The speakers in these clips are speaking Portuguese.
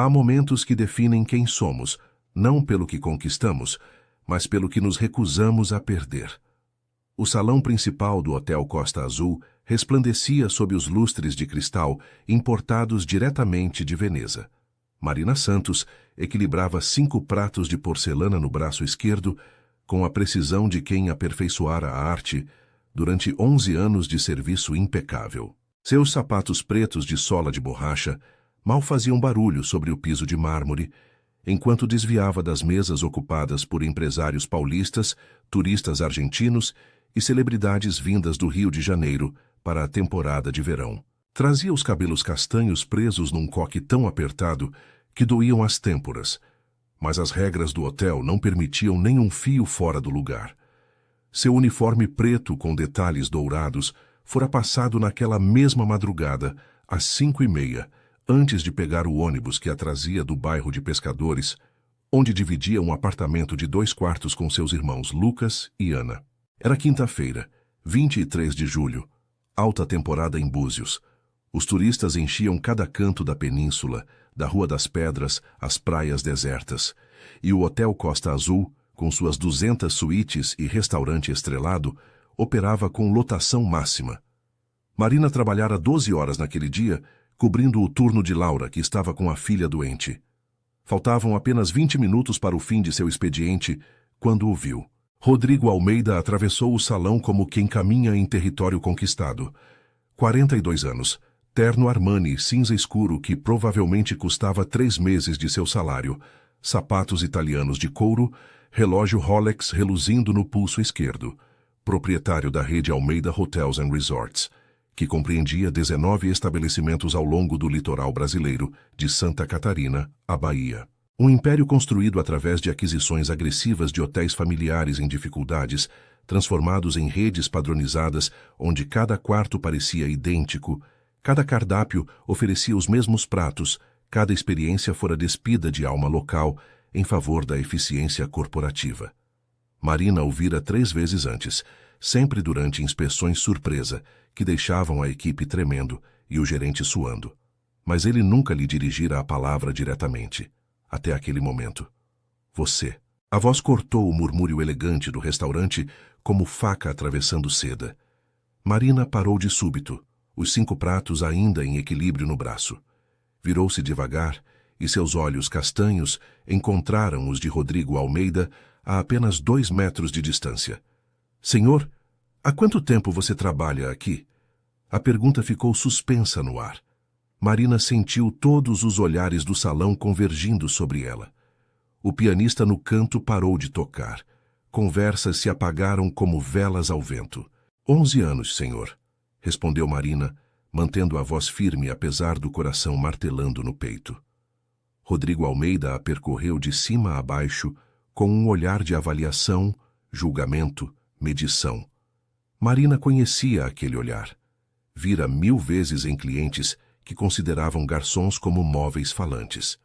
Há momentos que definem quem somos, não pelo que conquistamos, mas pelo que nos recusamos a perder. O salão principal do Hotel Costa Azul resplandecia sob os lustres de cristal importados diretamente de Veneza. Marina Santos equilibrava 5 pratos de porcelana no braço esquerdo com a precisão de quem aperfeiçoara a arte durante 11 anos de serviço impecável. Seus sapatos pretos de sola de borracha mal faziam barulho sobre o piso de mármore, enquanto desviava das mesas ocupadas por empresários paulistas, turistas argentinos e celebridades vindas do Rio de Janeiro para a temporada de verão. Trazia os cabelos castanhos presos num coque tão apertado que doíam as têmporas, mas as regras do hotel não permitiam nem um fio fora do lugar. Seu uniforme preto com detalhes dourados fora passado naquela mesma madrugada, às 5h30, antes de pegar o ônibus que a trazia do bairro de Pescadores, onde dividia um apartamento de 2 quartos com seus irmãos Lucas e Ana. Era quinta-feira, 23 de julho, alta temporada em Búzios. Os turistas enchiam cada canto da península, da Rua das Pedras às praias desertas, e o Hotel Costa Azul, com suas 200 suítes e restaurante estrelado, operava com lotação máxima. Marina trabalhara 12 horas naquele dia, cobrindo o turno de Laura, que estava com a filha doente. Faltavam apenas 20 minutos para o fim de seu expediente, quando o viu. Rodrigo Almeida atravessou o salão como quem caminha em território conquistado. 42 anos, terno Armani cinza escuro que provavelmente custava 3 meses de seu salário, sapatos italianos de couro, relógio Rolex reluzindo no pulso esquerdo. Proprietário da rede Almeida Hotels and Resorts, que compreendia 19 estabelecimentos ao longo do litoral brasileiro, de Santa Catarina à Bahia. Um império construído através de aquisições agressivas de hotéis familiares em dificuldades, transformados em redes padronizadas onde cada quarto parecia idêntico, cada cardápio oferecia os mesmos pratos, cada experiência fora despida de alma local em favor da eficiência corporativa. Marina o vira 3 vezes antes, sempre durante inspeções surpresa, que deixavam a equipe tremendo e o gerente suando. Mas ele nunca lhe dirigira a palavra diretamente, até aquele momento. Você. A voz cortou o murmúrio elegante do restaurante como faca atravessando seda. Marina parou de súbito, os 5 pratos ainda em equilíbrio no braço. Virou-se devagar e seus olhos castanhos encontraram os de Rodrigo Almeida a apenas 2 metros de distância. Senhor, há quanto tempo você trabalha aqui? A pergunta ficou suspensa no ar. Marina sentiu todos os olhares do salão convergindo sobre ela. O pianista no canto parou de tocar. Conversas se apagaram como velas ao vento. 11 anos, senhor, respondeu Marina, mantendo a voz firme apesar do coração martelando no peito. Rodrigo Almeida a percorreu de cima a baixo com um olhar de avaliação, julgamento, medição. Marina conhecia aquele olhar. Vira 1000 vezes em clientes que consideravam garçons como móveis falantes.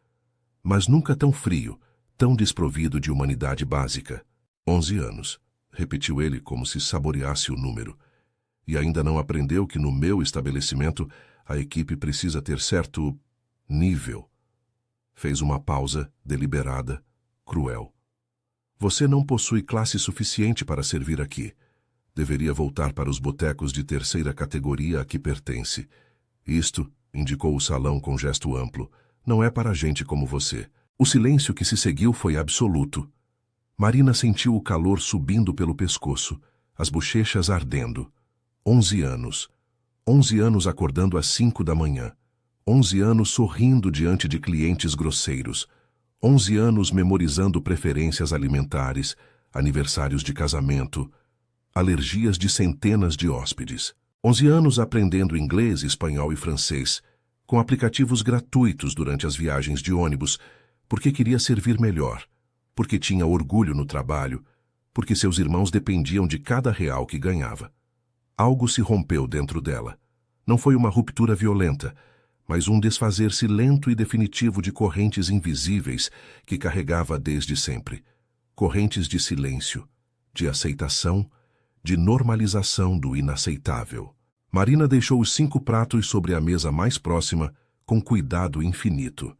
Mas nunca tão frio, tão desprovido de humanidade básica. 11 anos, repetiu ele como se saboreasse o número. E ainda não aprendeu que no meu estabelecimento a equipe precisa ter certo nível. Fez uma pausa, deliberada, cruel. Você não possui classe suficiente para servir aqui. Deveria voltar para os botecos de 3ª categoria a que pertence. Isto, indicou o salão com gesto amplo, não é para gente como você. O silêncio que se seguiu foi absoluto. Marina sentiu o calor subindo pelo pescoço, as bochechas ardendo. 11 anos. 11 anos acordando às 5 da manhã. 11 anos sorrindo diante de clientes grosseiros. 11 anos memorizando preferências alimentares, aniversários de casamento, alergias de centenas de hóspedes. 11 anos aprendendo inglês, espanhol e francês, com aplicativos gratuitos durante as viagens de ônibus, porque queria servir melhor, porque tinha orgulho no trabalho, porque seus irmãos dependiam de cada real que ganhava. Algo se rompeu dentro dela. Não foi uma ruptura violenta, mas um desfazer-se lento e definitivo de correntes invisíveis que carregava desde sempre. Correntes de silêncio, de aceitação, de normalização do inaceitável. Marina deixou os 5 pratos sobre a mesa mais próxima, com cuidado infinito.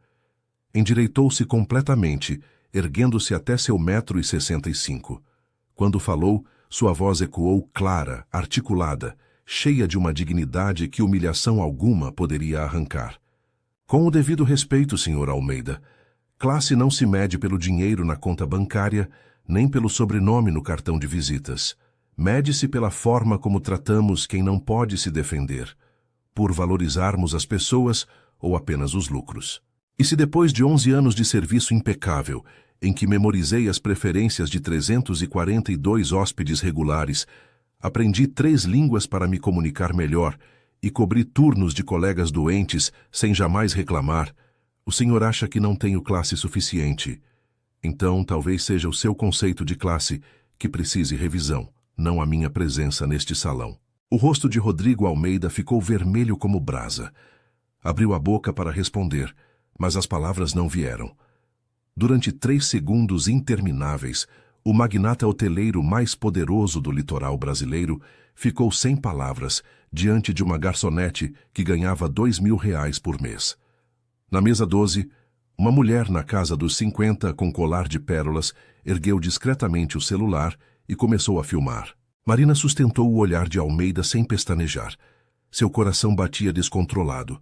Endireitou-se completamente, erguendo-se até seu 1,65 m. Quando falou, sua voz ecoou clara, articulada, cheia de uma dignidade que humilhação alguma poderia arrancar. Com o devido respeito, Sr. Almeida, classe não se mede pelo dinheiro na conta bancária, nem pelo sobrenome no cartão de visitas. Mede-se pela forma como tratamos quem não pode se defender, por valorizarmos as pessoas ou apenas os lucros. E se depois de 11 anos de serviço impecável, em que memorizei as preferências de 342 hóspedes regulares, aprendi 3 línguas para me comunicar melhor e cobri turnos de colegas doentes sem jamais reclamar, o senhor acha que não tenho classe suficiente. Então, talvez seja o seu conceito de classe que precise revisão, não a minha presença neste salão. O rosto de Rodrigo Almeida ficou vermelho como brasa. Abriu a boca para responder, mas as palavras não vieram. Durante 3 segundos intermináveis, o magnata hoteleiro mais poderoso do litoral brasileiro ficou sem palavras diante de uma garçonete que ganhava R$ 2.000 por mês. Na mesa 12, uma mulher na casa dos 50 com colar de pérolas ergueu discretamente o celular e começou a filmar. Marina sustentou o olhar de Almeida sem pestanejar. Seu coração batia descontrolado,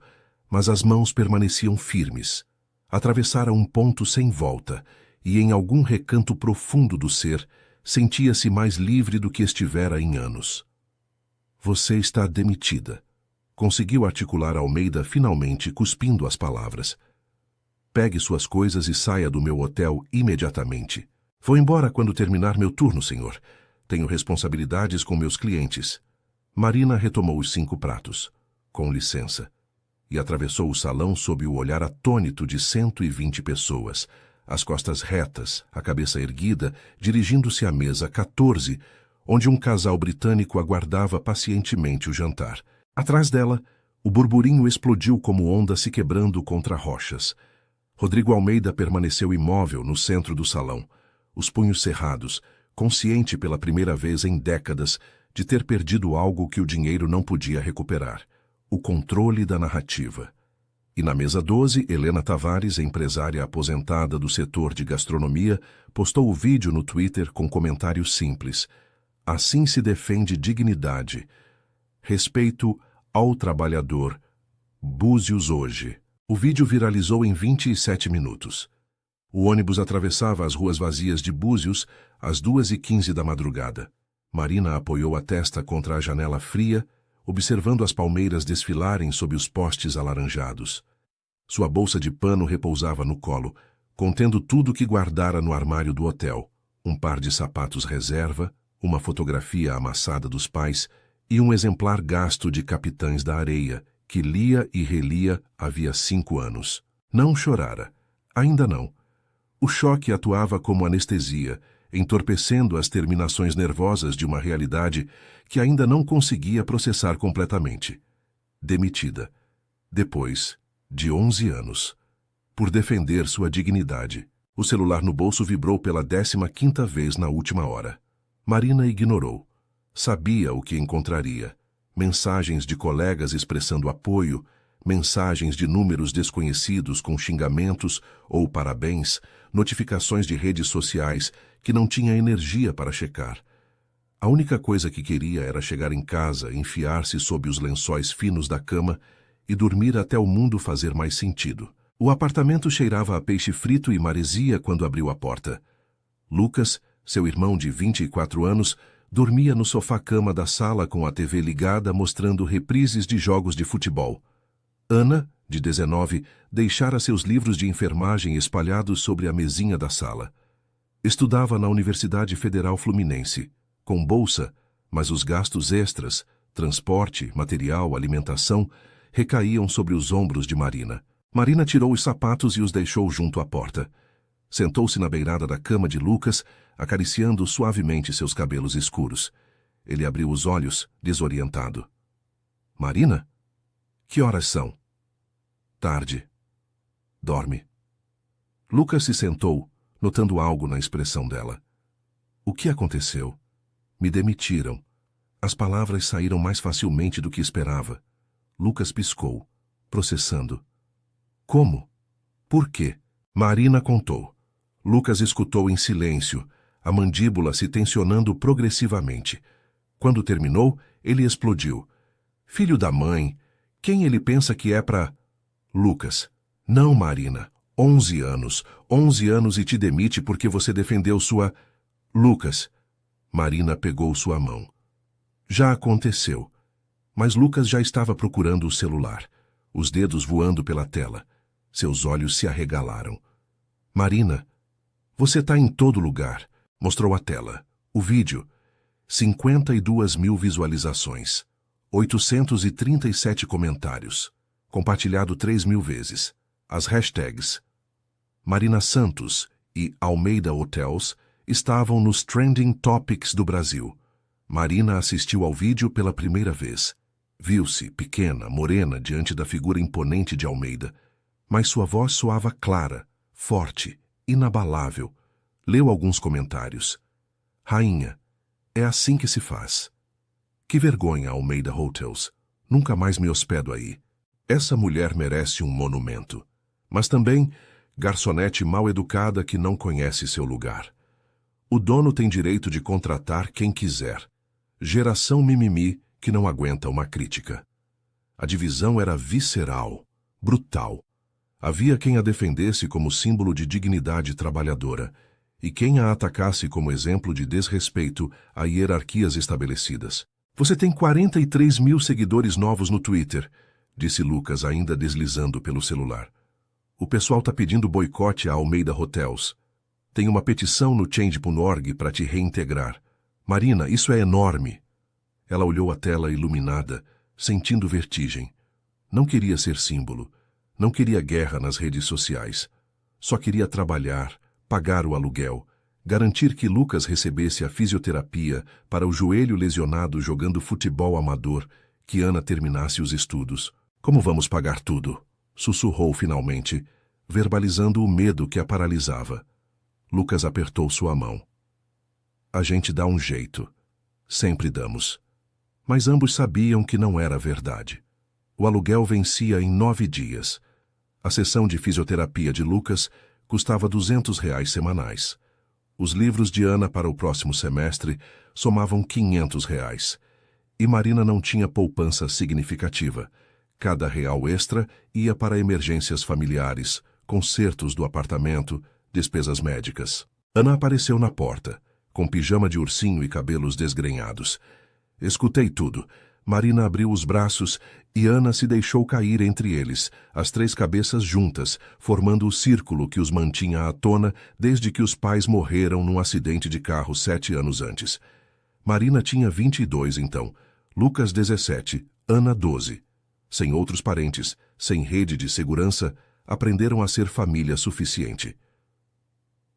mas as mãos permaneciam firmes. Atravessara um ponto sem volta e, em algum recanto profundo do ser, sentia-se mais livre do que estivera em anos. Você está demitida. Conseguiu articular Almeida finalmente, cuspindo as palavras. Pegue suas coisas e saia do meu hotel imediatamente. Vou embora quando terminar meu turno, senhor. Tenho responsabilidades com meus clientes. Marina retomou os 5 pratos. Com licença. E atravessou o salão sob o olhar atônito de 120 pessoas, as costas retas, a cabeça erguida, dirigindo-se à mesa 14, onde um casal britânico aguardava pacientemente o jantar. Atrás dela, o burburinho explodiu como onda se quebrando contra rochas. Rodrigo Almeida permaneceu imóvel no centro do salão, os punhos cerrados, consciente pela primeira vez em décadas de ter perdido algo que o dinheiro não podia recuperar: o controle da narrativa. E na mesa 12, Helena Tavares, empresária aposentada do setor de gastronomia, postou o vídeo no Twitter com comentário simples: assim se defende dignidade. Respeito ao trabalhador. Búzios hoje. O vídeo viralizou em 27 minutos. O ônibus atravessava as ruas vazias de Búzios às 2h15 da madrugada. Marina apoiou a testa contra a janela fria, observando as palmeiras desfilarem sob os postes alaranjados. Sua bolsa de pano repousava no colo, contendo tudo que guardara no armário do hotel: um par de sapatos reserva, uma fotografia amassada dos pais e um exemplar gasto de Capitães da Areia, que lia e relia havia 5 anos. Não chorara. Ainda não. O choque atuava como anestesia, entorpecendo as terminações nervosas de uma realidade que ainda não conseguia processar completamente. Demitida. Depois de 11 anos. Por defender sua dignidade. O celular no bolso vibrou pela 15ª vez na última hora. Marina ignorou. Sabia o que encontraria. Mensagens de colegas expressando apoio, mensagens de números desconhecidos com xingamentos ou parabéns, notificações de redes sociais que não tinha energia para checar. A única coisa que queria era chegar em casa, enfiar-se sob os lençóis finos da cama e dormir até o mundo fazer mais sentido. O apartamento cheirava a peixe frito e maresia quando abriu a porta. Lucas, seu irmão de 24 anos, dormia no sofá-cama da sala com a TV ligada mostrando reprises de jogos de futebol. Ana, de 19, deixara seus livros de enfermagem espalhados sobre a mesinha da sala. Estudava na Universidade Federal Fluminense, com bolsa, mas os gastos extras, transporte, material, alimentação, recaíam sobre os ombros de Marina. Marina tirou os sapatos e os deixou junto à porta. Sentou-se na beirada da cama de Lucas, acariciando suavemente seus cabelos escuros. Ele abriu os olhos, desorientado. Marina? Que horas são? Tarde. Dorme. Lucas se sentou, notando algo na expressão dela. O que aconteceu? Me demitiram. As palavras saíram mais facilmente do que esperava. Lucas piscou, processando. Como? Por quê? Marina contou. Lucas escutou em silêncio, a mandíbula se tensionando progressivamente. Quando terminou, ele explodiu. Filho da mãe, quem ele pensa que é pra... Lucas. Não, Marina. 11 anos. 11 anos e te demite porque você defendeu sua... Lucas. Marina pegou sua mão. Já aconteceu. Mas Lucas já estava procurando o celular, os dedos voando pela tela. Seus olhos se arregalaram. Marina, você está em todo lugar. Mostrou a tela. O vídeo. 52.000 visualizações. 837 comentários. Compartilhado 3.000 vezes. As hashtags Marina Santos e Almeida Hotels estavam nos Trending Topics do Brasil. Marina assistiu ao vídeo pela primeira vez. Viu-se, pequena, morena, diante da figura imponente de Almeida. Mas sua voz soava clara, forte, inabalável. Leu alguns comentários. Rainha, é assim que se faz. Que vergonha, Almeida Hotels. Nunca mais me hospedo aí. Essa mulher merece um monumento. Mas também, garçonete mal educada que não conhece seu lugar. O dono tem direito de contratar quem quiser. Geração mimimi que não aguenta uma crítica. A divisão era visceral, brutal. Havia quem a defendesse como símbolo de dignidade trabalhadora e quem a atacasse como exemplo de desrespeito a hierarquias estabelecidas. Você tem 43.000 seguidores novos no Twitter, disse Lucas, ainda deslizando pelo celular. O pessoal tá pedindo boicote a Almeida Hotels. Tem uma petição no Change.org para te reintegrar. Marina, isso é enorme. Ela olhou a tela iluminada, sentindo vertigem. Não queria ser símbolo. Não queria guerra nas redes sociais. Só queria trabalhar, pagar o aluguel, garantir que Lucas recebesse a fisioterapia para o joelho lesionado jogando futebol amador, que Ana terminasse os estudos. Como vamos pagar tudo? Sussurrou finalmente, verbalizando o medo que a paralisava. Lucas apertou sua mão. A gente dá um jeito. Sempre damos. Mas ambos sabiam que não era verdade. O aluguel vencia em 9 dias. A sessão de fisioterapia de Lucas custava R$ 200 semanais. Os livros de Ana para o próximo semestre somavam R$ 500. E Marina não tinha poupança significativa. Cada real extra ia para emergências familiares, consertos do apartamento, despesas médicas. Ana apareceu na porta, com pijama de ursinho e cabelos desgrenhados. Escutei tudo. Marina abriu os braços e Ana se deixou cair entre eles, as 3 cabeças juntas, formando o círculo que os mantinha à tona desde que os pais morreram num acidente de carro 7 anos antes. Marina tinha 22 então, Lucas 17, Ana 12. Sem outros parentes, sem rede de segurança, aprenderam a ser família suficiente.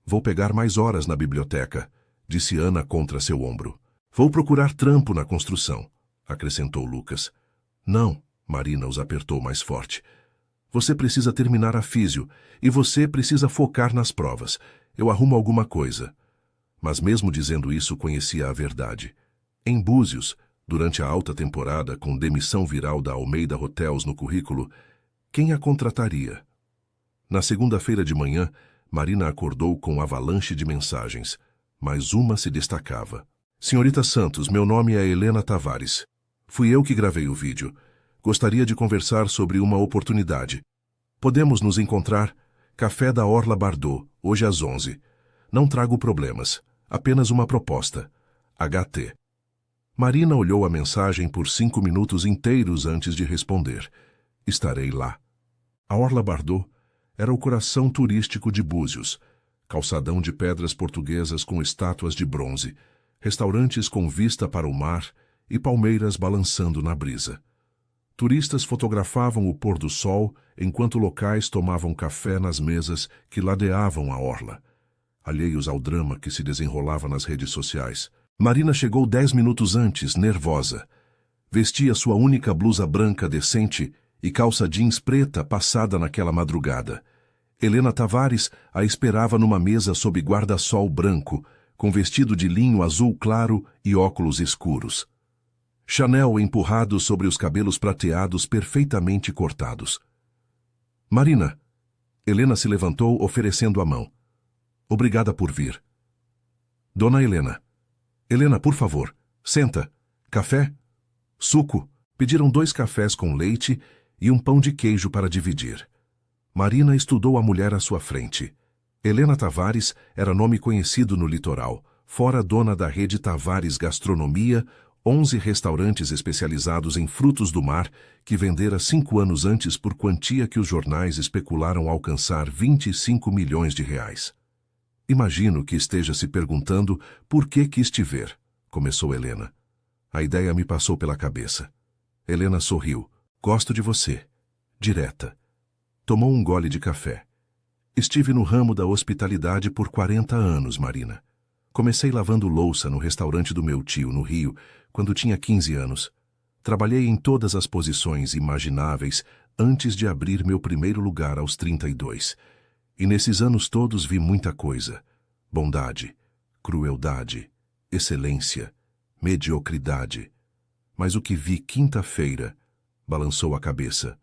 Vou pegar mais horas na biblioteca, disse Ana contra seu ombro. Vou procurar trampo na construção, acrescentou Lucas. Não, Marina os apertou mais forte. Você precisa terminar a físio e você precisa focar nas provas. Eu arrumo alguma coisa. Mas mesmo dizendo isso, conhecia a verdade. Em Búzios, durante a alta temporada, com demissão viral da Almeida Hotels no currículo, quem a contrataria? Na segunda-feira de manhã, Marina acordou com avalanche de mensagens, mas uma se destacava. Senhorita Santos, meu nome é Helena Tavares. Fui eu que gravei o vídeo. Gostaria de conversar sobre uma oportunidade. Podemos nos encontrar? Café da Orla Bardot, hoje às 11. Não trago problemas, apenas uma proposta. HT. Marina olhou a mensagem por 5 minutos inteiros antes de responder. Estarei lá. A Orla Bardot era o coração turístico de Búzios, calçadão de pedras portuguesas com estátuas de bronze, restaurantes com vista para o mar e palmeiras balançando na brisa. Turistas fotografavam o pôr do sol enquanto locais tomavam café nas mesas que ladeavam a orla, alheios ao drama que se desenrolava nas redes sociais. Marina chegou 10 minutos antes, nervosa. Vestia sua única blusa branca decente e calça jeans preta passada naquela madrugada. Helena Tavares a esperava numa mesa sob guarda-sol branco, com vestido de linho azul claro e óculos escuros. Chanel empurrado sobre os cabelos prateados perfeitamente cortados. Marina, Helena se levantou, oferecendo a mão. Obrigada por vir. Dona Helena. Helena, por favor, senta. Café? Suco? Pediram 2 cafés com leite e um pão de queijo para dividir. Marina estudou a mulher à sua frente. Helena Tavares era nome conhecido no litoral, fora dona da rede Tavares Gastronomia, 11 restaurantes especializados em frutos do mar, que vendera 5 anos antes por quantia que os jornais especularam alcançar 25 milhões de reais. Imagino que esteja se perguntando por que quis te ver, começou Helena. A ideia me passou pela cabeça. Helena sorriu. Gosto de você. Direta. Tomou um gole de café. Estive no ramo da hospitalidade por 40 anos, Marina. Comecei lavando louça no restaurante do meu tio, no Rio, quando tinha 15 anos. Trabalhei em todas as posições imagináveis antes de abrir meu primeiro lugar aos 32. E nesses anos todos vi muita coisa. Bondade, crueldade, excelência, mediocridade. Mas o que vi quinta-feira, balançou a cabeça.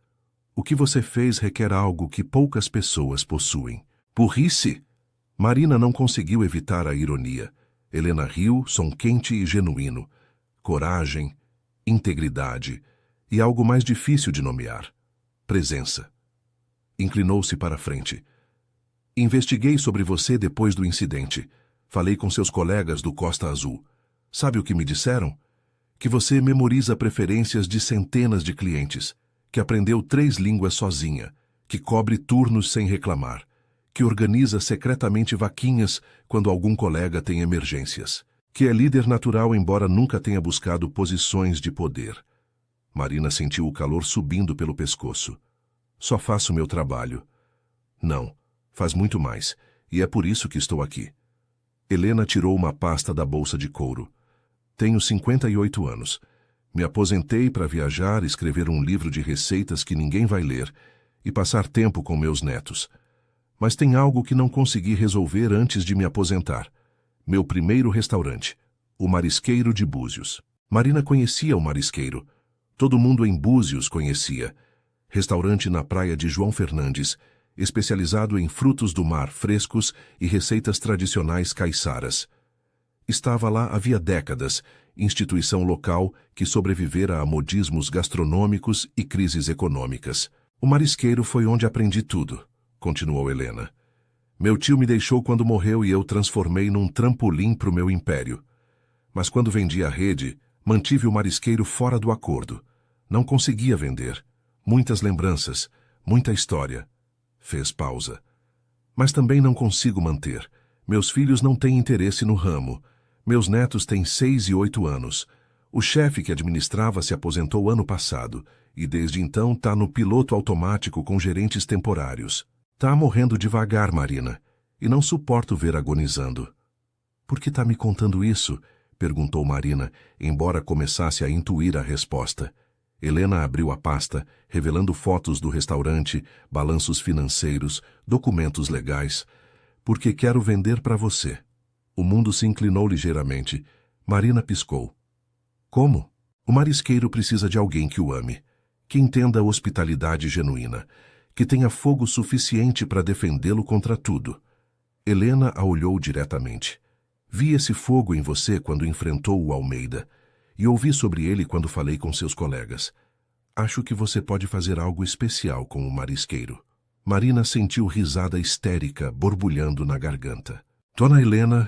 O que você fez requer algo que poucas pessoas possuem. Burrice! Marina não conseguiu evitar a ironia. Helena riu, som quente e genuíno. Coragem, integridade e algo mais difícil de nomear. Presença. Inclinou-se para a frente. Investiguei sobre você depois do incidente. Falei com seus colegas do Costa Azul. Sabe o que me disseram? Que você memoriza preferências de centenas de clientes, que aprendeu 3 línguas sozinha, que cobre turnos sem reclamar, que organiza secretamente vaquinhas quando algum colega tem emergências, que é líder natural embora nunca tenha buscado posições de poder. Marina sentiu o calor subindo pelo pescoço. Só faço meu trabalho. Não, faz muito mais, e é por isso que estou aqui. Helena tirou uma pasta da bolsa de couro. Tenho 58 anos. Me aposentei para viajar, escrever um livro de receitas que ninguém vai ler e passar tempo com meus netos. Mas tem algo que não consegui resolver antes de me aposentar. Meu primeiro restaurante, o Marisqueiro de Búzios. Marina conhecia o Marisqueiro. Todo mundo em Búzios conhecia. Restaurante na praia de João Fernandes, especializado em frutos do mar frescos e receitas tradicionais caiçaras. Estava lá havia décadas, instituição local que sobrevivera a modismos gastronômicos e crises econômicas. O Marisqueiro foi onde aprendi tudo, continuou Helena. Meu tio me deixou quando morreu e eu transformei num trampolim para o meu império. Mas quando vendi a rede, mantive o Marisqueiro fora do acordo. Não conseguia vender. Muitas lembranças, muita história. Fez pausa. Mas também não consigo manter. Meus filhos não têm interesse no ramo. Meus netos têm 6 e 8 anos. O chefe que administrava se aposentou ano passado e desde então está no piloto automático com gerentes temporários. Tá morrendo devagar, Marina, e não suporto ver agonizando. Por que tá me contando isso? Perguntou Marina, embora começasse a intuir a resposta. Helena abriu a pasta, revelando fotos do restaurante, balanços financeiros, documentos legais. Porque quero vender para você. O mundo se inclinou ligeiramente. Marina piscou. Como? O marisqueiro precisa de alguém que o ame, que entenda a hospitalidade genuína, que tenha fogo suficiente para defendê-lo contra tudo. Helena a olhou diretamente. Vi esse fogo em você quando enfrentou o Almeida, e ouvi sobre ele quando falei com seus colegas. Acho que você pode fazer algo especial com o marisqueiro. Marina sentiu risada histérica borbulhando na garganta. Dona Helena,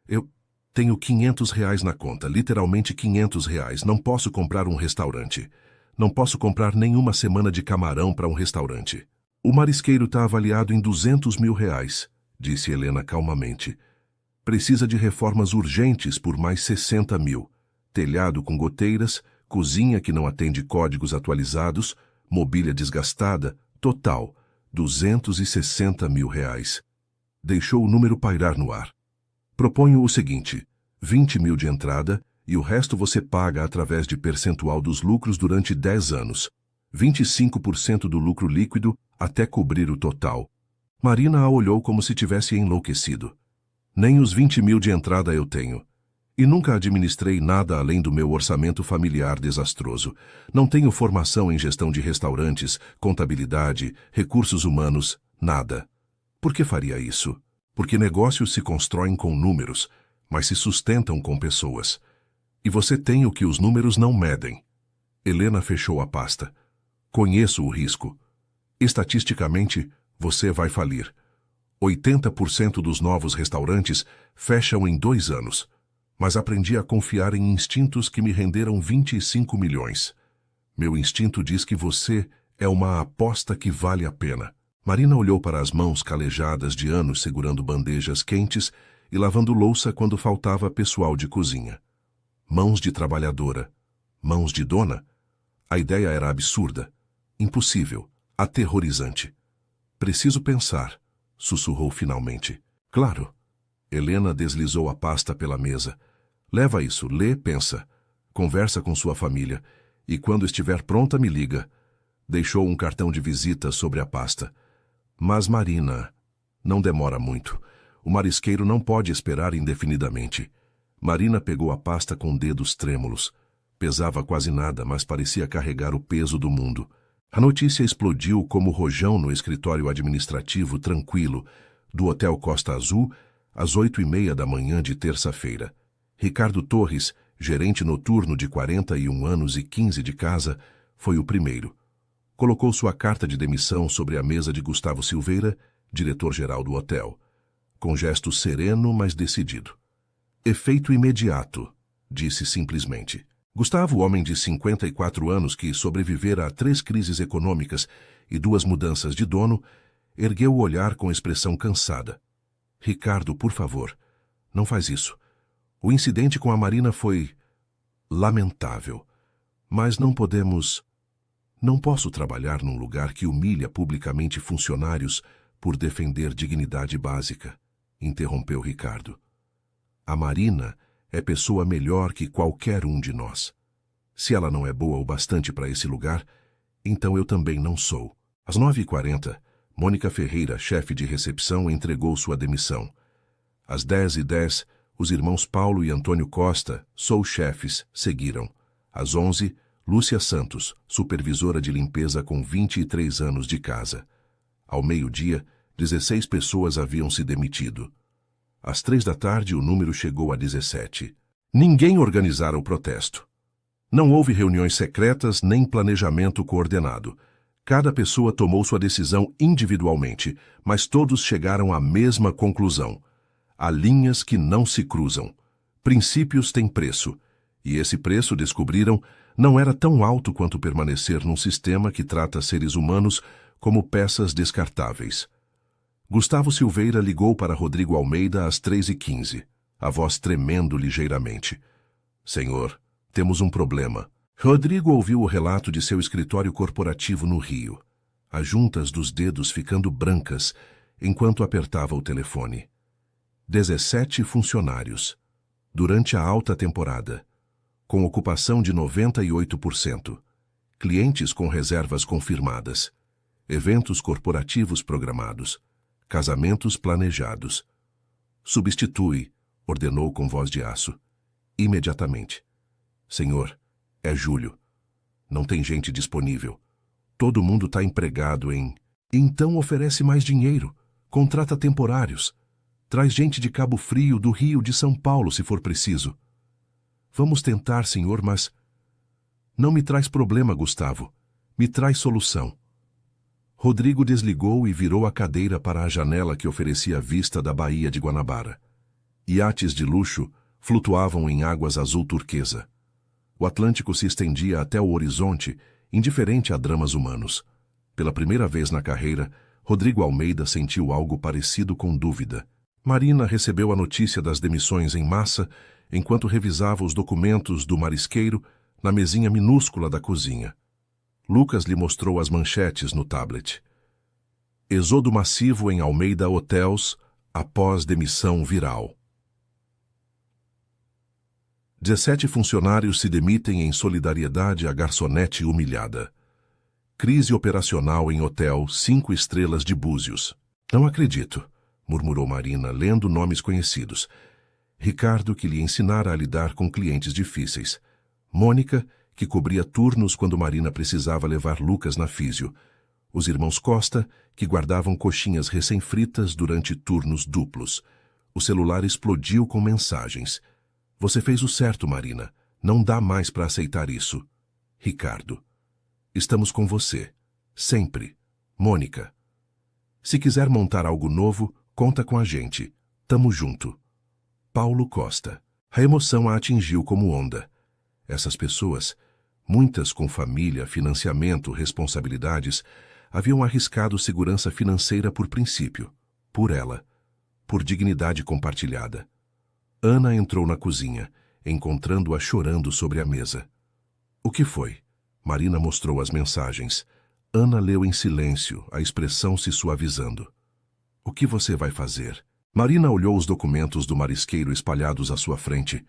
eu tenho R$ 500 na conta, literalmente R$ 500. Não posso comprar um restaurante. Não posso comprar nenhuma semana de camarão para um restaurante. O marisqueiro está avaliado em R$ 200 mil, disse Helena calmamente. Precisa de reformas urgentes por mais 60 mil. Telhado com goteiras, cozinha que não atende códigos atualizados, mobília desgastada, total, R$ 260 mil. Deixou o número pairar no ar. Proponho o seguinte, 20 mil de entrada e o resto você paga através de percentual dos lucros durante 10 anos. 25% do lucro líquido até cobrir o total. Marina a olhou como se tivesse enlouquecido. Nem os 20 mil de entrada eu tenho. E nunca administrei nada além do meu orçamento familiar desastroso. Não tenho formação em gestão de restaurantes, contabilidade, recursos humanos, Nada. Por que faria isso? Porque negócios se constroem com números, mas se sustentam com pessoas. E você tem o que os números não medem. Helena fechou a pasta. Conheço o risco. Estatisticamente, você vai falir. 80% dos novos restaurantes fecham em 2 anos. Mas aprendi a confiar em instintos que me renderam 25 milhões. Meu instinto diz que você é uma aposta que vale a pena. Marina olhou para as mãos calejadas de anos segurando bandejas quentes e lavando louça quando faltava pessoal de cozinha. Mãos de trabalhadora. Mãos de dona? A ideia era absurda, impossível, aterrorizante. Preciso pensar, sussurrou finalmente. Claro. Helena deslizou a pasta pela mesa. Leva isso, lê, pensa. Conversa com sua família. E quando estiver pronta, me liga. Deixou um cartão de visita sobre a pasta. Mas Marina, não demora muito. O marisqueiro não pode esperar indefinidamente. Marina pegou a pasta com dedos trêmulos. Pesava quase nada, mas parecia carregar o peso do mundo. A notícia explodiu como rojão no escritório administrativo tranquilo do Hotel Costa Azul, às 8h30 da manhã de terça-feira. Ricardo Torres, gerente noturno de 41 anos e 15 de casa, foi o primeiro. Colocou sua carta de demissão sobre a mesa de Gustavo Silveira, diretor-geral do hotel, com gesto sereno, mas decidido. Efeito imediato, disse simplesmente. Gustavo, homem de 54 anos que sobrevivera a 3 crises econômicas e 2 mudanças de dono, ergueu o olhar com expressão cansada. Ricardo, por favor, não faz isso. O incidente com a Marina foi lamentável, mas não podemos... Não posso trabalhar num lugar que humilha publicamente funcionários por defender dignidade básica, interrompeu Ricardo. A Marina é pessoa melhor que qualquer um de nós. Se ela não é boa o bastante para esse lugar, então eu também não sou. Às 9h40, Mônica Ferreira, chefe de recepção, entregou sua demissão. Às 10h10, os irmãos Paulo e Antônio Costa, sous-chefes, seguiram. Às 11h, Lúcia Santos, supervisora de limpeza com 23 anos de casa. Ao meio-dia, 16 pessoas haviam se demitido. Às 3h, o número chegou a 17. Ninguém organizara o protesto. Não houve reuniões secretas nem planejamento coordenado. Cada pessoa tomou sua decisão individualmente, mas todos chegaram à mesma conclusão. Há linhas que não se cruzam. Princípios têm preço. E esse preço, descobriram, não era tão alto quanto permanecer num sistema que trata seres humanos como peças descartáveis. Gustavo Silveira ligou para Rodrigo Almeida às 3h15, a voz tremendo ligeiramente. Senhor, temos um problema. Rodrigo ouviu o relato de seu escritório corporativo no Rio, as juntas dos dedos ficando brancas enquanto apertava o telefone. 17 funcionários, durante a alta temporada, com ocupação de 98%, clientes com reservas confirmadas, eventos corporativos programados, casamentos planejados. Substitui, ordenou com voz de aço, imediatamente. Senhor, é julho. Não tem gente disponível. Todo mundo está empregado em... Então oferece mais dinheiro. Contrata temporários. Traz gente de Cabo Frio, do Rio, de São Paulo, se for preciso. Vamos tentar, senhor, mas... Não me traz problema, Gustavo. Me traz solução. Rodrigo desligou e virou a cadeira para a janela que oferecia vista da Baía de Guanabara. Iates de luxo flutuavam em águas azul turquesa. O Atlântico se estendia até o horizonte, indiferente a dramas humanos. Pela primeira vez na carreira, Rodrigo Almeida sentiu algo parecido com dúvida. Marina recebeu a notícia das demissões em massa enquanto revisava os documentos do marisqueiro na mesinha minúscula da cozinha. Lucas lhe mostrou as manchetes no tablet. Êxodo massivo em Almeida Hotels após demissão viral. 17 funcionários se demitem em solidariedade à garçonete humilhada. Crise operacional em hotel 5 estrelas de Búzios. Não acredito, murmurou Marina, lendo nomes conhecidos. Ricardo, que lhe ensinara a lidar com clientes difíceis. Mônica, que cobria turnos quando Marina precisava levar Lucas na físio. Os irmãos Costa, que guardavam coxinhas recém-fritas durante turnos duplos. O celular explodiu com mensagens. Você fez o certo, Marina. Não dá mais para aceitar isso. Ricardo. Estamos com você. Sempre. Mônica. Se quiser montar algo novo, conta com a gente. Tamo junto. Paulo Costa. A emoção a atingiu como onda. Essas pessoas, muitas com família, financiamento, responsabilidades, haviam arriscado segurança financeira por princípio, por ela, por dignidade compartilhada. Ana entrou na cozinha, encontrando-a chorando sobre a mesa. O que foi? Marina mostrou as mensagens. Ana leu em silêncio, a expressão se suavizando. O que você vai fazer? Marina olhou os documentos do marisqueiro espalhados à sua frente.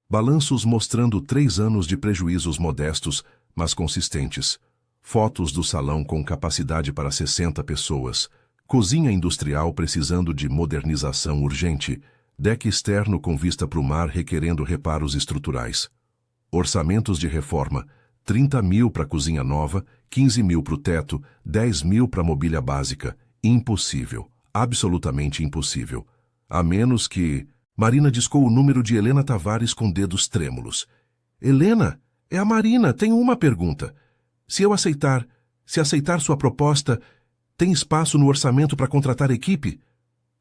Balanços mostrando 3 anos de prejuízos modestos, mas consistentes. Fotos do salão com capacidade para 60 pessoas. Cozinha industrial precisando de modernização urgente. Deck externo com vista para o mar requerendo reparos estruturais. Orçamentos de reforma. 30 mil para cozinha nova, 15 mil para o teto, 10 mil para mobília básica. Impossível. Absolutamente impossível. A menos que... Marina discou o número de Helena Tavares com dedos trêmulos. Helena, é a Marina, tenho uma pergunta. Se aceitar sua proposta, tem espaço no orçamento para contratar equipe?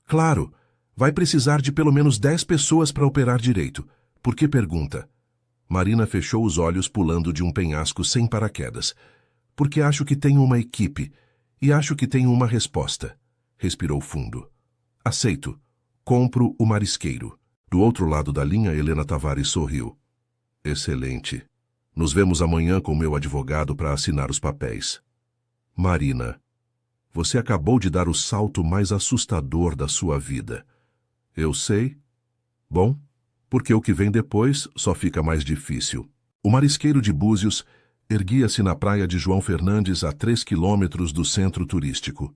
Claro, vai precisar de pelo menos 10 pessoas para operar direito. Por que pergunta? Marina fechou os olhos pulando de um penhasco sem paraquedas. Porque acho que tenho uma equipe e acho que tenho uma resposta. Respirou fundo. Aceito. Compro o marisqueiro. Do outro lado da linha, Helena Tavares sorriu. Excelente. Nos vemos amanhã com meu advogado para assinar os papéis. Marina, você acabou de dar o salto mais assustador da sua vida. Eu sei. Bom, porque o que vem depois só fica mais difícil. O marisqueiro de Búzios erguia-se na praia de João Fernandes a 3 quilômetros do centro turístico.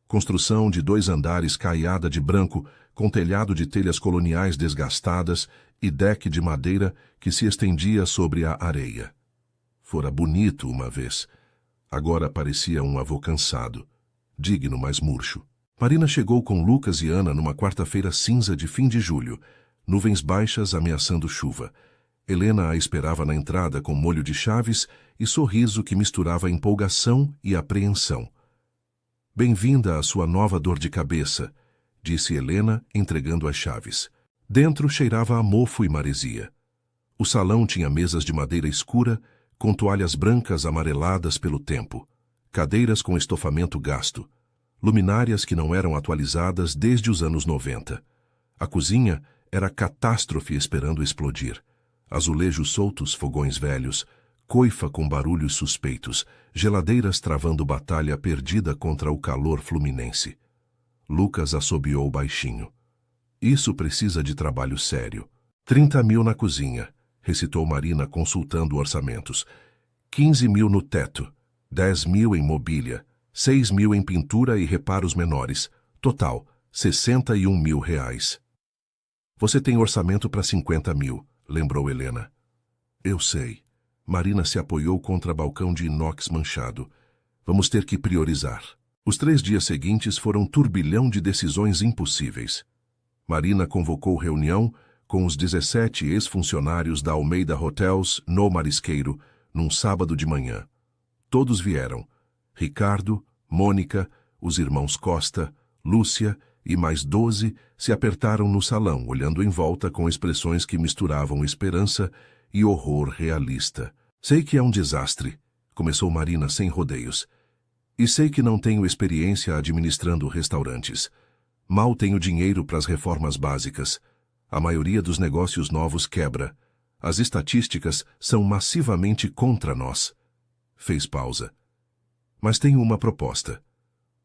Construção de 2 andares caiada de branco, com telhado de telhas coloniais desgastadas e deck de madeira que se estendia sobre a areia. Fora bonito uma vez. Agora parecia um avô cansado, digno, mas murcho. Marina chegou com Lucas e Ana numa quarta-feira cinza de fim de julho, nuvens baixas ameaçando chuva. Helena a esperava na entrada com molho de chaves e sorriso que misturava empolgação e apreensão. Bem-vinda à sua nova dor de cabeça, disse Helena, entregando as chaves. Dentro cheirava a mofo e maresia. O salão tinha mesas de madeira escura, com toalhas brancas amareladas pelo tempo, cadeiras com estofamento gasto, luminárias que não eram atualizadas desde os anos 90. A cozinha era catástrofe esperando explodir. Azulejos soltos, fogões velhos, coifa com barulhos suspeitos, geladeiras travando batalha perdida contra o calor fluminense. Lucas assobiou baixinho. Isso precisa de trabalho sério. 30 mil na cozinha, recitou Marina consultando orçamentos. 15 mil no teto, 10 mil em mobília, 6 mil em pintura e reparos menores. Total, 61 mil reais. Você tem orçamento para 50 mil, lembrou Helena. Eu sei. Marina se apoiou contra balcão de inox manchado. Vamos ter que priorizar. Os 3 dias seguintes foram um turbilhão de decisões impossíveis. Marina convocou reunião com os 17 ex-funcionários da Almeida Hotels no Marisqueiro, num sábado de manhã. Todos vieram. Ricardo, Mônica, os irmãos Costa, Lúcia e mais 12 se apertaram no salão, olhando em volta com expressões que misturavam esperança e horror realista. Sei que é um desastre, começou Marina sem rodeios. E sei que não tenho experiência administrando restaurantes. Mal tenho dinheiro para as reformas básicas. A maioria dos negócios novos quebra. As estatísticas são massivamente contra nós. Fez pausa. Mas tenho uma proposta.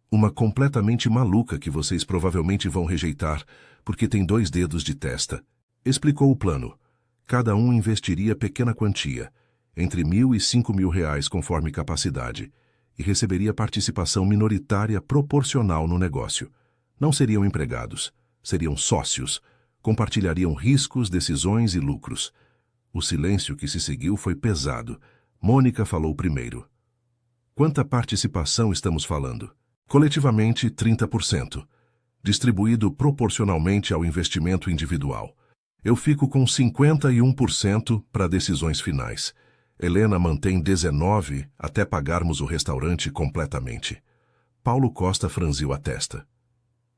Uma completamente maluca que vocês provavelmente vão rejeitar, porque tem 2 dedos de testa. Explicou o plano. Cada um investiria pequena quantia, entre 1.000 e 5.000 reais conforme capacidade, e receberia participação minoritária proporcional no negócio. Não seriam empregados, seriam sócios, compartilhariam riscos, decisões e lucros. O silêncio que se seguiu foi pesado. Mônica falou primeiro. Quanta participação estamos falando? Coletivamente, 30%. Distribuído proporcionalmente ao investimento individual. Eu fico com 51% para decisões finais. Helena mantém 19% até pagarmos o restaurante completamente. Paulo Costa franziu a testa.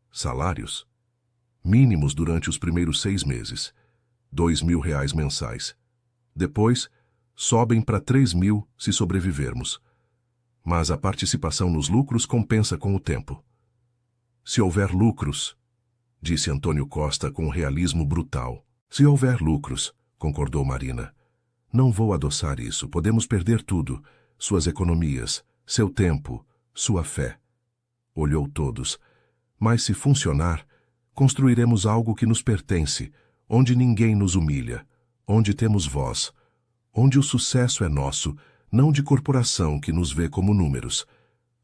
Salários? Mínimos durante os primeiros 6 meses. R$ 2.000 mensais. Depois, sobem para 3.000 se sobrevivermos. Mas a participação nos lucros compensa com o tempo. Se houver lucros, disse Antônio Costa com realismo brutal. Se houver lucros, concordou Marina. Não vou adoçar isso, podemos perder tudo. Suas economias, seu tempo, sua fé. Olhou todos. Mas se funcionar, construiremos algo que nos pertence, onde ninguém nos humilha, onde temos voz, onde o sucesso é nosso, não de corporação que nos vê como números.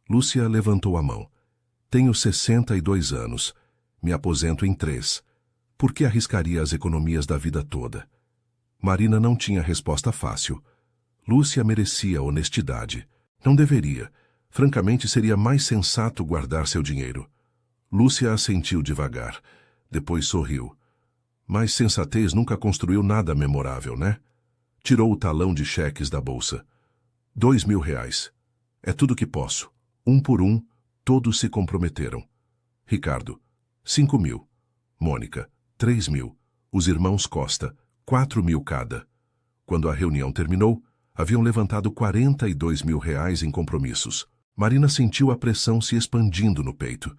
Lúcia levantou a mão. Tenho 62 anos. Me aposento em 3. Por que arriscaria as economias da vida toda? Marina não tinha resposta fácil. Lúcia merecia honestidade. Não deveria. Francamente, seria mais sensato guardar seu dinheiro. Lúcia assentiu devagar. Depois sorriu. Mas sensatez nunca construiu nada memorável, né? Tirou o talão de cheques da bolsa. R$ 2.000. É tudo que posso. Um por um, todos se comprometeram. Ricardo, 5.000. Mônica, 3.000. Os irmãos Costa, 4.000 cada. Quando a reunião terminou, haviam levantado R$ 42.000 em compromissos. Marina sentiu a pressão se expandindo no peito.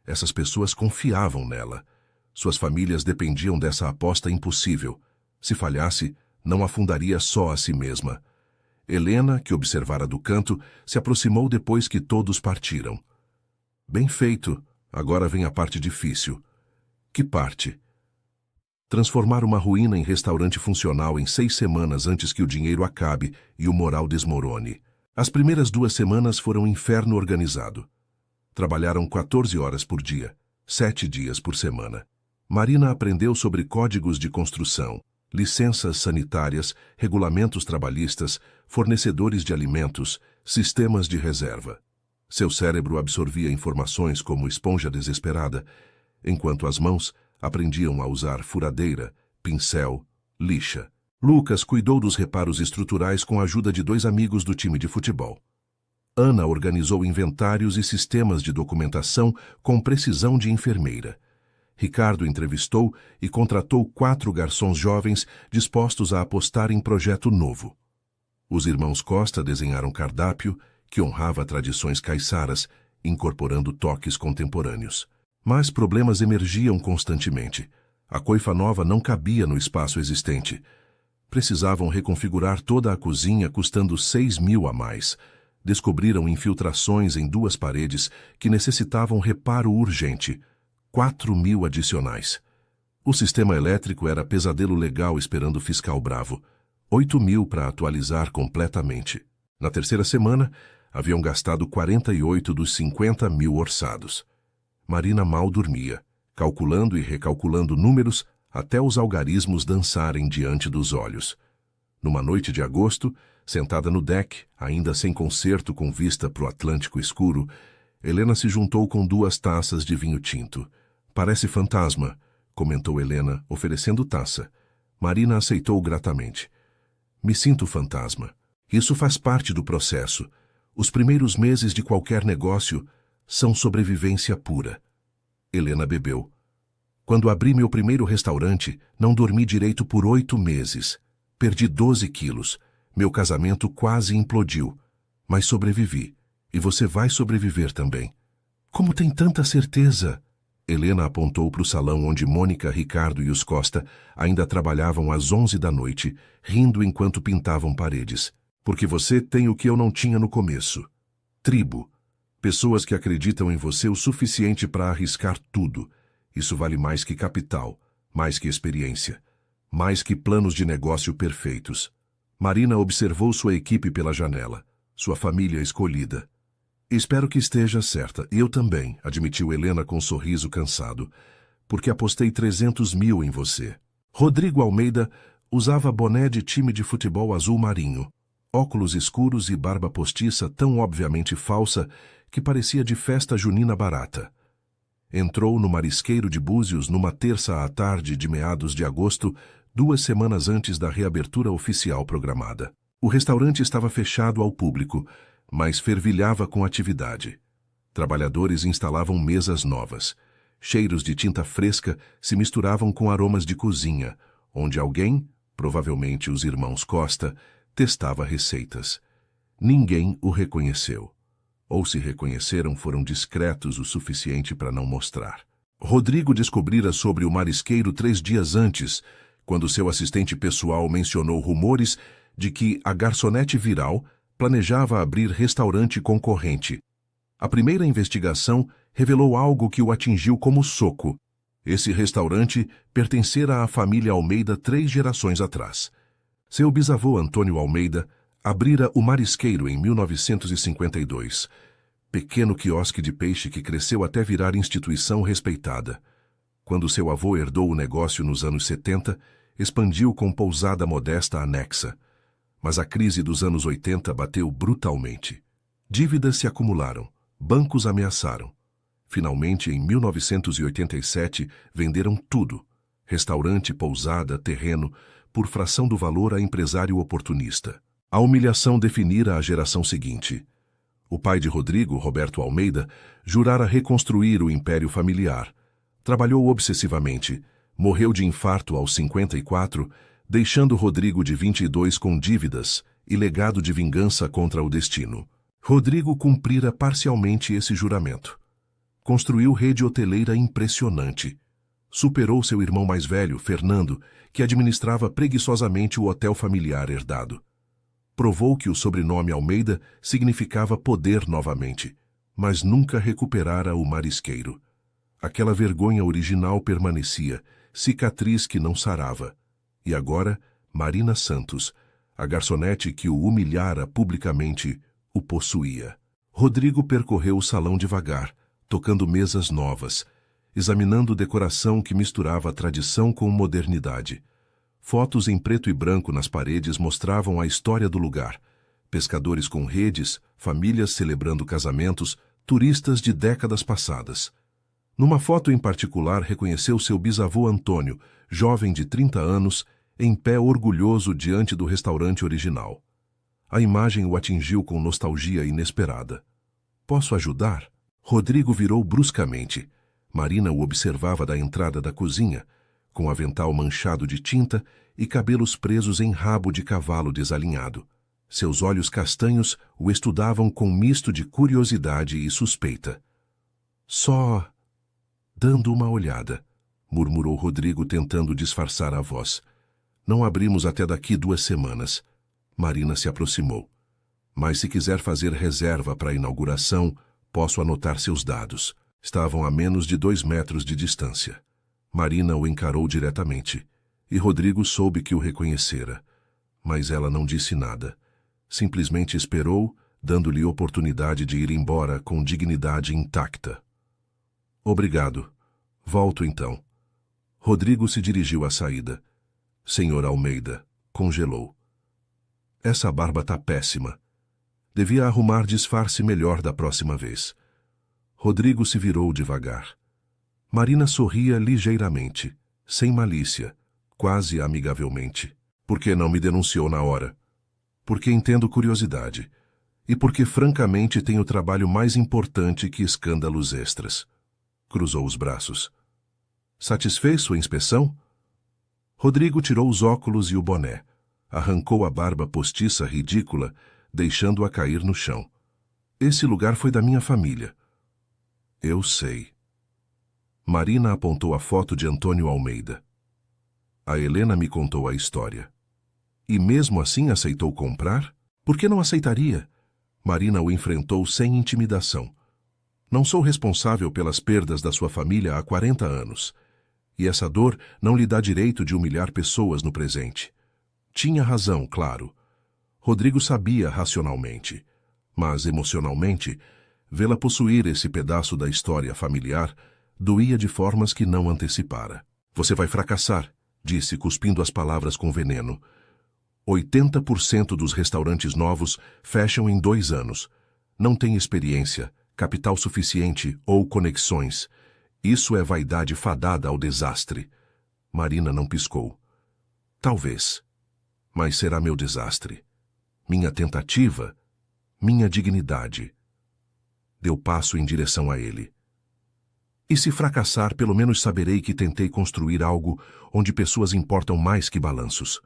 Essas pessoas confiavam nela. Suas famílias dependiam dessa aposta impossível. Se falhasse, não afundaria só a si mesma. Helena, que observara do canto, se aproximou depois que todos partiram. Bem feito. Agora vem a parte difícil. Que parte? Transformar uma ruína em restaurante funcional em 6 semanas antes que o dinheiro acabe e o moral desmorone. As primeiras 2 semanas foram um inferno organizado. Trabalharam 14 horas por dia, 7 dias por semana. Marina aprendeu sobre códigos de construção, licenças sanitárias, regulamentos trabalhistas, fornecedores de alimentos, sistemas de reserva. Seu cérebro absorvia informações como esponja desesperada, enquanto as mãos aprendiam a usar furadeira, pincel, lixa. Lucas cuidou dos reparos estruturais com a ajuda de 2 amigos do time de futebol. Ana organizou inventários e sistemas de documentação com precisão de enfermeira. Ricardo entrevistou e contratou 4 garçons jovens dispostos a apostar em projeto novo. Os irmãos Costa desenharam cardápio que honrava tradições caiçaras, incorporando toques contemporâneos. Mas problemas emergiam constantemente. A coifa nova não cabia no espaço existente. Precisavam reconfigurar toda a cozinha, custando 6.000 a mais. Descobriram infiltrações em 2 paredes que necessitavam reparo urgente. 4.000 adicionais. O sistema elétrico era pesadelo legal esperando o fiscal bravo. 8.000 para atualizar completamente. Na 3ª semana, haviam gastado 48 dos 50.000 orçados. Marina mal dormia, calculando e recalculando números até os algarismos dançarem diante dos olhos. Numa noite de agosto, sentada no deck, ainda sem concerto com vista para o Atlântico escuro, Helena se juntou com 2 taças de vinho tinto. Parece fantasma, comentou Helena, oferecendo taça. Marina aceitou gratamente. Me sinto fantasma. Isso faz parte do processo. Os primeiros meses de qualquer negócio são sobrevivência pura. Helena bebeu. Quando abri meu primeiro restaurante, não dormi direito por 8 meses. Perdi 12 quilos. Meu casamento quase implodiu. Mas sobrevivi. E você vai sobreviver também. Como tem tanta certeza? Helena apontou para o salão onde Mônica, Ricardo e os Costa ainda trabalhavam às 11 da noite, rindo enquanto pintavam paredes. Porque você tem o que eu não tinha no começo. Tribo. Pessoas que acreditam em você o suficiente para arriscar tudo. Isso vale mais que capital, mais que experiência, mais que planos de negócio perfeitos. Marina observou sua equipe pela janela, sua família escolhida. Espero que esteja certa. Eu também, admitiu Helena com um sorriso cansado, porque apostei 300.000 em você. Rodrigo Almeida usava boné de time de futebol azul marinho. óculos escuros e barba postiça tão obviamente falsa que parecia de festa junina barata. Entrou no Marisqueiro de Búzios numa terça à tarde de meados de agosto, 2 semanas antes da reabertura oficial programada. O restaurante estava fechado ao público, mas fervilhava com atividade. Trabalhadores instalavam mesas novas. Cheiros de tinta fresca se misturavam com aromas de cozinha, onde alguém, provavelmente os irmãos Costa, testava receitas. Ninguém o reconheceu. Ou se reconheceram, foram discretos o suficiente para não mostrar. Rodrigo descobrira sobre o marisqueiro 3 dias antes, quando seu assistente pessoal mencionou rumores de que a garçonete viral planejava abrir restaurante concorrente. A primeira investigação revelou algo que o atingiu como soco. Esse restaurante pertencera à família Almeida 3 gerações atrás. Seu bisavô Antônio Almeida abrira o Marisqueiro em 1952, pequeno quiosque de peixe que cresceu até virar instituição respeitada. Quando seu avô herdou o negócio nos anos 70, expandiu com pousada modesta anexa. Mas a crise dos anos 80 bateu brutalmente. Dívidas se acumularam, bancos ameaçaram. Finalmente, em 1987, venderam tudo: restaurante, pousada, terreno, por fração do valor a empresário oportunista. A humilhação definira a geração seguinte. O pai de Rodrigo, Roberto Almeida, jurara reconstruir o império familiar. Trabalhou obsessivamente, morreu de infarto aos 54, deixando Rodrigo de 22 com dívidas e legado de vingança contra o destino. Rodrigo cumprira parcialmente esse juramento. Construiu rede hoteleira impressionante. Superou seu irmão mais velho, Fernando, que administrava preguiçosamente o hotel familiar herdado. Provou que o sobrenome Almeida significava poder novamente, mas nunca recuperara o marisqueiro. Aquela vergonha original permanecia, cicatriz que não sarava. E agora, Marina Santos, a garçonete que o humilhara publicamente, o possuía. Rodrigo percorreu o salão devagar, tocando mesas novas, examinando decoração que misturava tradição com modernidade. Fotos em preto e branco nas paredes mostravam a história do lugar. Pescadores com redes, famílias celebrando casamentos, turistas de décadas passadas. Numa foto em particular, reconheceu seu bisavô Antônio, jovem de 30 anos, em pé orgulhoso diante do restaurante original. A imagem o atingiu com nostalgia inesperada. "Posso ajudar?" Rodrigo virou bruscamente. Marina o observava da entrada da cozinha, com avental manchado de tinta e cabelos presos em rabo de cavalo desalinhado. Seus olhos castanhos o estudavam com misto de curiosidade e suspeita. "Só dando uma olhada", murmurou Rodrigo tentando disfarçar a voz. "Não abrimos até daqui 2 semanas. Marina se aproximou. "Mas se quiser fazer reserva para a inauguração, posso anotar seus dados." Estavam a menos de 2 metros de distância. Marina o encarou diretamente, e Rodrigo soube que o reconhecera. Mas ela não disse nada. Simplesmente esperou, dando-lhe oportunidade de ir embora com dignidade intacta. "Obrigado. Volto então." Rodrigo se dirigiu à saída. "Senhor Almeida", congelou. "Essa barba tá péssima. Devia arrumar disfarce melhor da próxima vez." Rodrigo se virou devagar. Marina sorria ligeiramente, sem malícia, quase amigavelmente. "Por que não me denunciou na hora?" "Porque entendo curiosidade. E porque francamente tenho trabalho mais importante que escândalos extras." Cruzou os braços. "Satisfez sua inspeção?" Rodrigo tirou os óculos e o boné. Arrancou a barba postiça ridícula, deixando-a cair no chão. "Esse lugar foi da minha família." "Eu sei." Marina apontou a foto de Antônio Almeida. "A Helena me contou a história." "E mesmo assim aceitou comprar? Por que não aceitaria?" Marina o enfrentou sem intimidação. "Não sou responsável pelas perdas da sua família há 40 anos. E essa dor não lhe dá direito de humilhar pessoas no presente." Tinha razão, claro. Rodrigo sabia racionalmente. Mas, emocionalmente, vê-la possuir esse pedaço da história familiar doía de formas que não antecipara. "Você vai fracassar", disse, cuspindo as palavras com veneno. 80% dos restaurantes novos fecham em 2 anos. Não tem experiência, capital suficiente ou conexões. Isso é vaidade fadada ao desastre. Marina não piscou. Talvez. Mas será meu desastre. Minha tentativa, minha dignidade. Deu passo em direção a ele. E se fracassar, pelo menos saberei que tentei construir algo onde pessoas importam mais que balanços.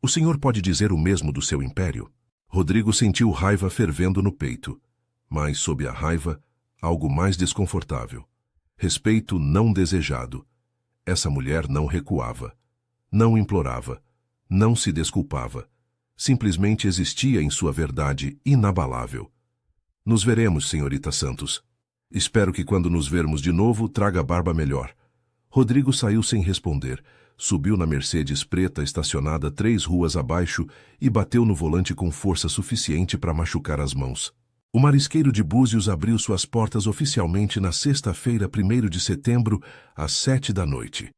O senhor pode dizer o mesmo do seu império? Rodrigo sentiu raiva fervendo no peito, mas, sob a raiva, algo mais desconfortável. Respeito não desejado. Essa mulher não recuava, não implorava, não se desculpava. Simplesmente existia em sua verdade inabalável. Nos veremos, senhorita Santos. Espero que quando nos vermos de novo traga barba melhor. Rodrigo saiu sem responder, subiu na Mercedes preta estacionada 3 ruas abaixo e bateu no volante com força suficiente para machucar as mãos. O marisqueiro de Búzios abriu suas portas oficialmente na sexta-feira, 1º de setembro, às 7 da noite.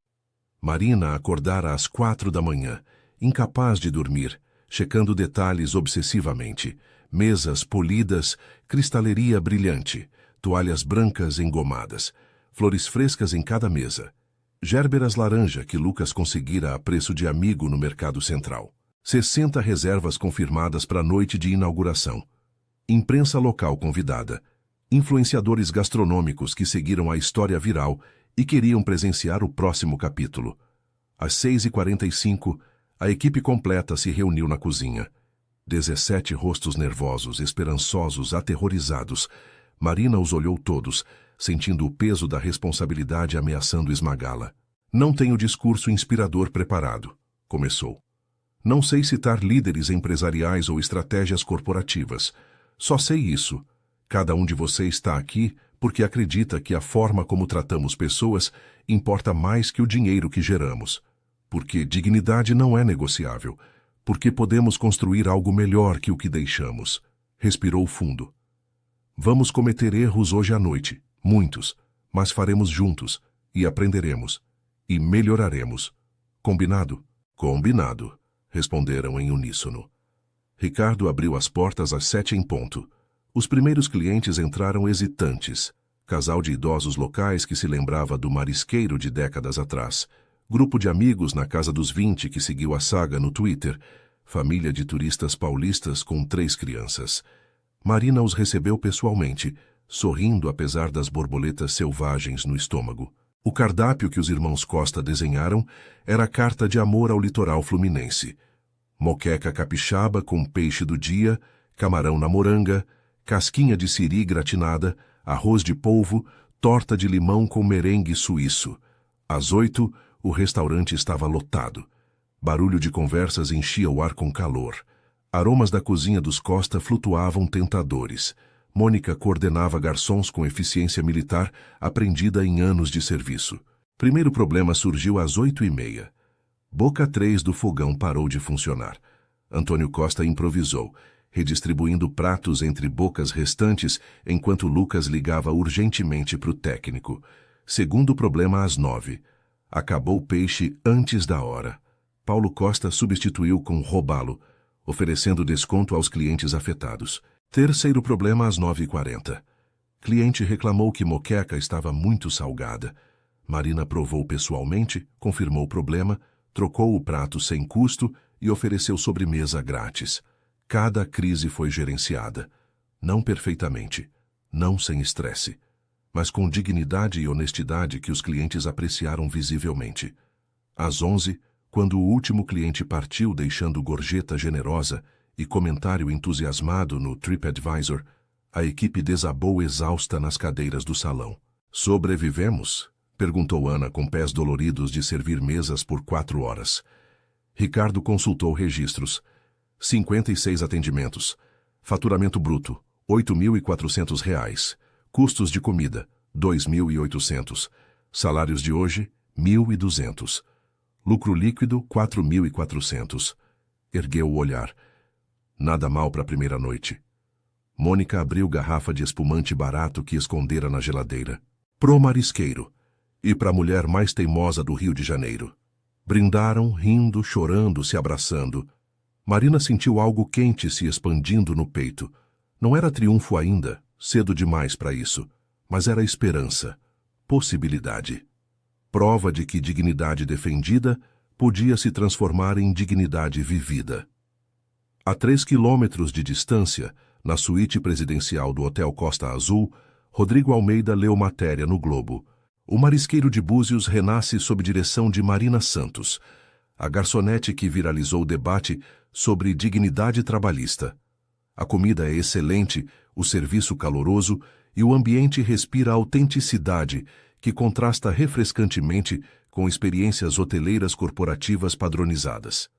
Marina acordara às 4 da manhã, incapaz de dormir, checando detalhes obsessivamente. Mesas polidas, cristaleria brilhante, toalhas brancas engomadas, flores frescas em cada mesa. Gérberas laranja que Lucas conseguira a preço de amigo no Mercado Central. 60 reservas confirmadas para a noite de inauguração. Imprensa local convidada. Influenciadores gastronômicos que seguiram a história viral e queriam presenciar o próximo capítulo. Às 6h45, a equipe completa se reuniu na cozinha. 17 rostos nervosos, esperançosos, aterrorizados. Marina os olhou todos, sentindo o peso da responsabilidade ameaçando esmagá-la. Não tenho discurso inspirador preparado, começou. Não sei citar líderes empresariais ou estratégias corporativas. Só sei isso. Cada um de vocês está aqui porque acredita que a forma como tratamos pessoas importa mais que o dinheiro que geramos. Porque dignidade não é negociável. Porque podemos construir algo melhor que o que deixamos. Respirou fundo. Vamos cometer erros hoje à noite, muitos, mas faremos juntos, e aprenderemos, e melhoraremos. Combinado? Combinado, responderam em uníssono. Ricardo abriu as portas às 7 em ponto. Os primeiros clientes entraram hesitantes. Casal de idosos locais que se lembrava do marisqueiro de décadas atrás. Grupo de amigos na casa dos 20 que seguiu a saga no Twitter. Família de turistas paulistas com 3 crianças. Marina os recebeu pessoalmente, sorrindo apesar das borboletas selvagens no estômago. O cardápio que os irmãos Costa desenharam era a carta de amor ao litoral fluminense. Moqueca capixaba com peixe do dia, camarão na moranga, casquinha de siri gratinada, arroz de polvo, torta de limão com merengue suíço. Às 8, o restaurante estava lotado. Barulho de conversas enchia o ar com calor. Aromas da cozinha dos Costa flutuavam tentadores. Mônica coordenava garçons com eficiência militar aprendida em anos de serviço. Primeiro problema surgiu às 8h30. Boca 3 do fogão parou de funcionar. Antônio Costa improvisou, redistribuindo pratos entre bocas restantes enquanto Lucas ligava urgentemente para o técnico. Segundo problema às 9. Acabou o peixe antes da hora. Paulo Costa substituiu com robalo, oferecendo desconto aos clientes afetados. Terceiro problema às 9h40. Cliente reclamou que moqueca estava muito salgada. Marina provou pessoalmente, confirmou o problema, trocou o prato sem custo e ofereceu sobremesa grátis. Cada crise foi gerenciada. Não perfeitamente, não sem estresse, mas com dignidade e honestidade que os clientes apreciaram visivelmente. Às 11, quando o último cliente partiu deixando gorjeta generosa e comentário entusiasmado no TripAdvisor, a equipe desabou exausta nas cadeiras do salão. Sobrevivemos? Perguntou Ana com pés doloridos de servir mesas por 4 horas. Ricardo consultou registros. 56 atendimentos. Faturamento bruto, R$ 8.400. Custos de comida, 2.800. Salários de hoje, 1.200. Lucro líquido, 4.400. Ergueu o olhar. Nada mal para a primeira noite. Mônica abriu garrafa de espumante barato que escondera na geladeira. Pro marisqueiro. E para a mulher mais teimosa do Rio de Janeiro. Brindaram, rindo, chorando, se abraçando. Marina sentiu algo quente se expandindo no peito. Não era triunfo ainda, cedo demais para isso, mas era esperança, possibilidade. Prova de que dignidade defendida podia se transformar em dignidade vivida. A 3 quilômetros de distância, na suíte presidencial do Hotel Costa Azul, Rodrigo Almeida leu matéria no Globo. O marisqueiro de Búzios renasce sob direção de Marina Santos, a garçonete que viralizou o debate sobre dignidade trabalhista. A comida é excelente, o serviço caloroso e o ambiente respira autenticidade que contrasta refrescantemente com experiências hoteleiras corporativas padronizadas.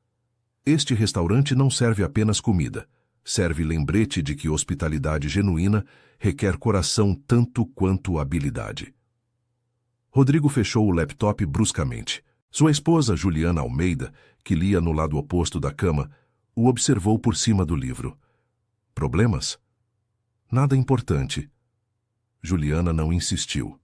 Este restaurante não serve apenas comida, serve lembrete de que hospitalidade genuína requer coração tanto quanto habilidade. Rodrigo fechou o laptop bruscamente. Sua esposa, Juliana Almeida, que lia no lado oposto da cama, o observou por cima do livro. Problemas? Nada importante. Juliana não insistiu.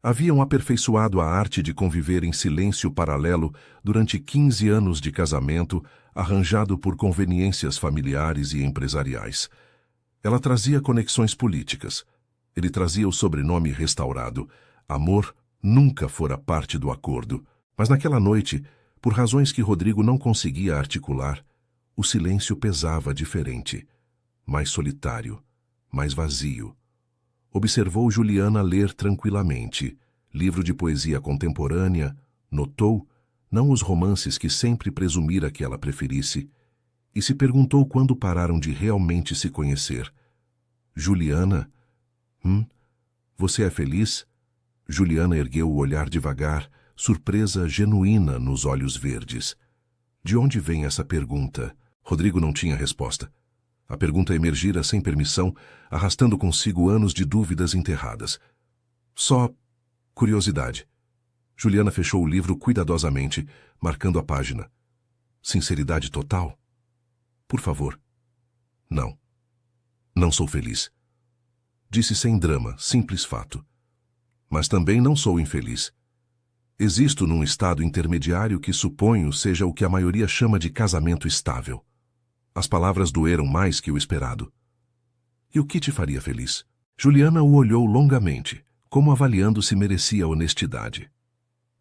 Haviam aperfeiçoado a arte de conviver em silêncio paralelo durante 15 anos de casamento, arranjado por conveniências familiares e empresariais. Ela trazia conexões políticas. Ele trazia o sobrenome restaurado. Amor nunca fora parte do acordo. Mas naquela noite, por razões que Rodrigo não conseguia articular, o silêncio pesava diferente, mais solitário, mais vazio. Observou Juliana ler tranquilamente, livro de poesia contemporânea, notou, não os romances que sempre presumira que ela preferisse, e se perguntou quando pararam de realmente se conhecer. Juliana? Você é feliz? Juliana ergueu o olhar devagar, surpresa genuína nos olhos verdes. De onde vem essa pergunta? Rodrigo não tinha resposta. A pergunta emergira sem permissão, arrastando consigo anos de dúvidas enterradas. Só curiosidade. Juliana fechou o livro cuidadosamente, marcando a página. Sinceridade total? Por favor. Não. Não sou feliz. Disse sem drama, simples fato. Mas também não sou infeliz. Existo num estado intermediário que suponho seja o que a maioria chama de casamento estável. As palavras doeram mais que o esperado. E o que te faria feliz? Juliana o olhou longamente, como avaliando se merecia honestidade.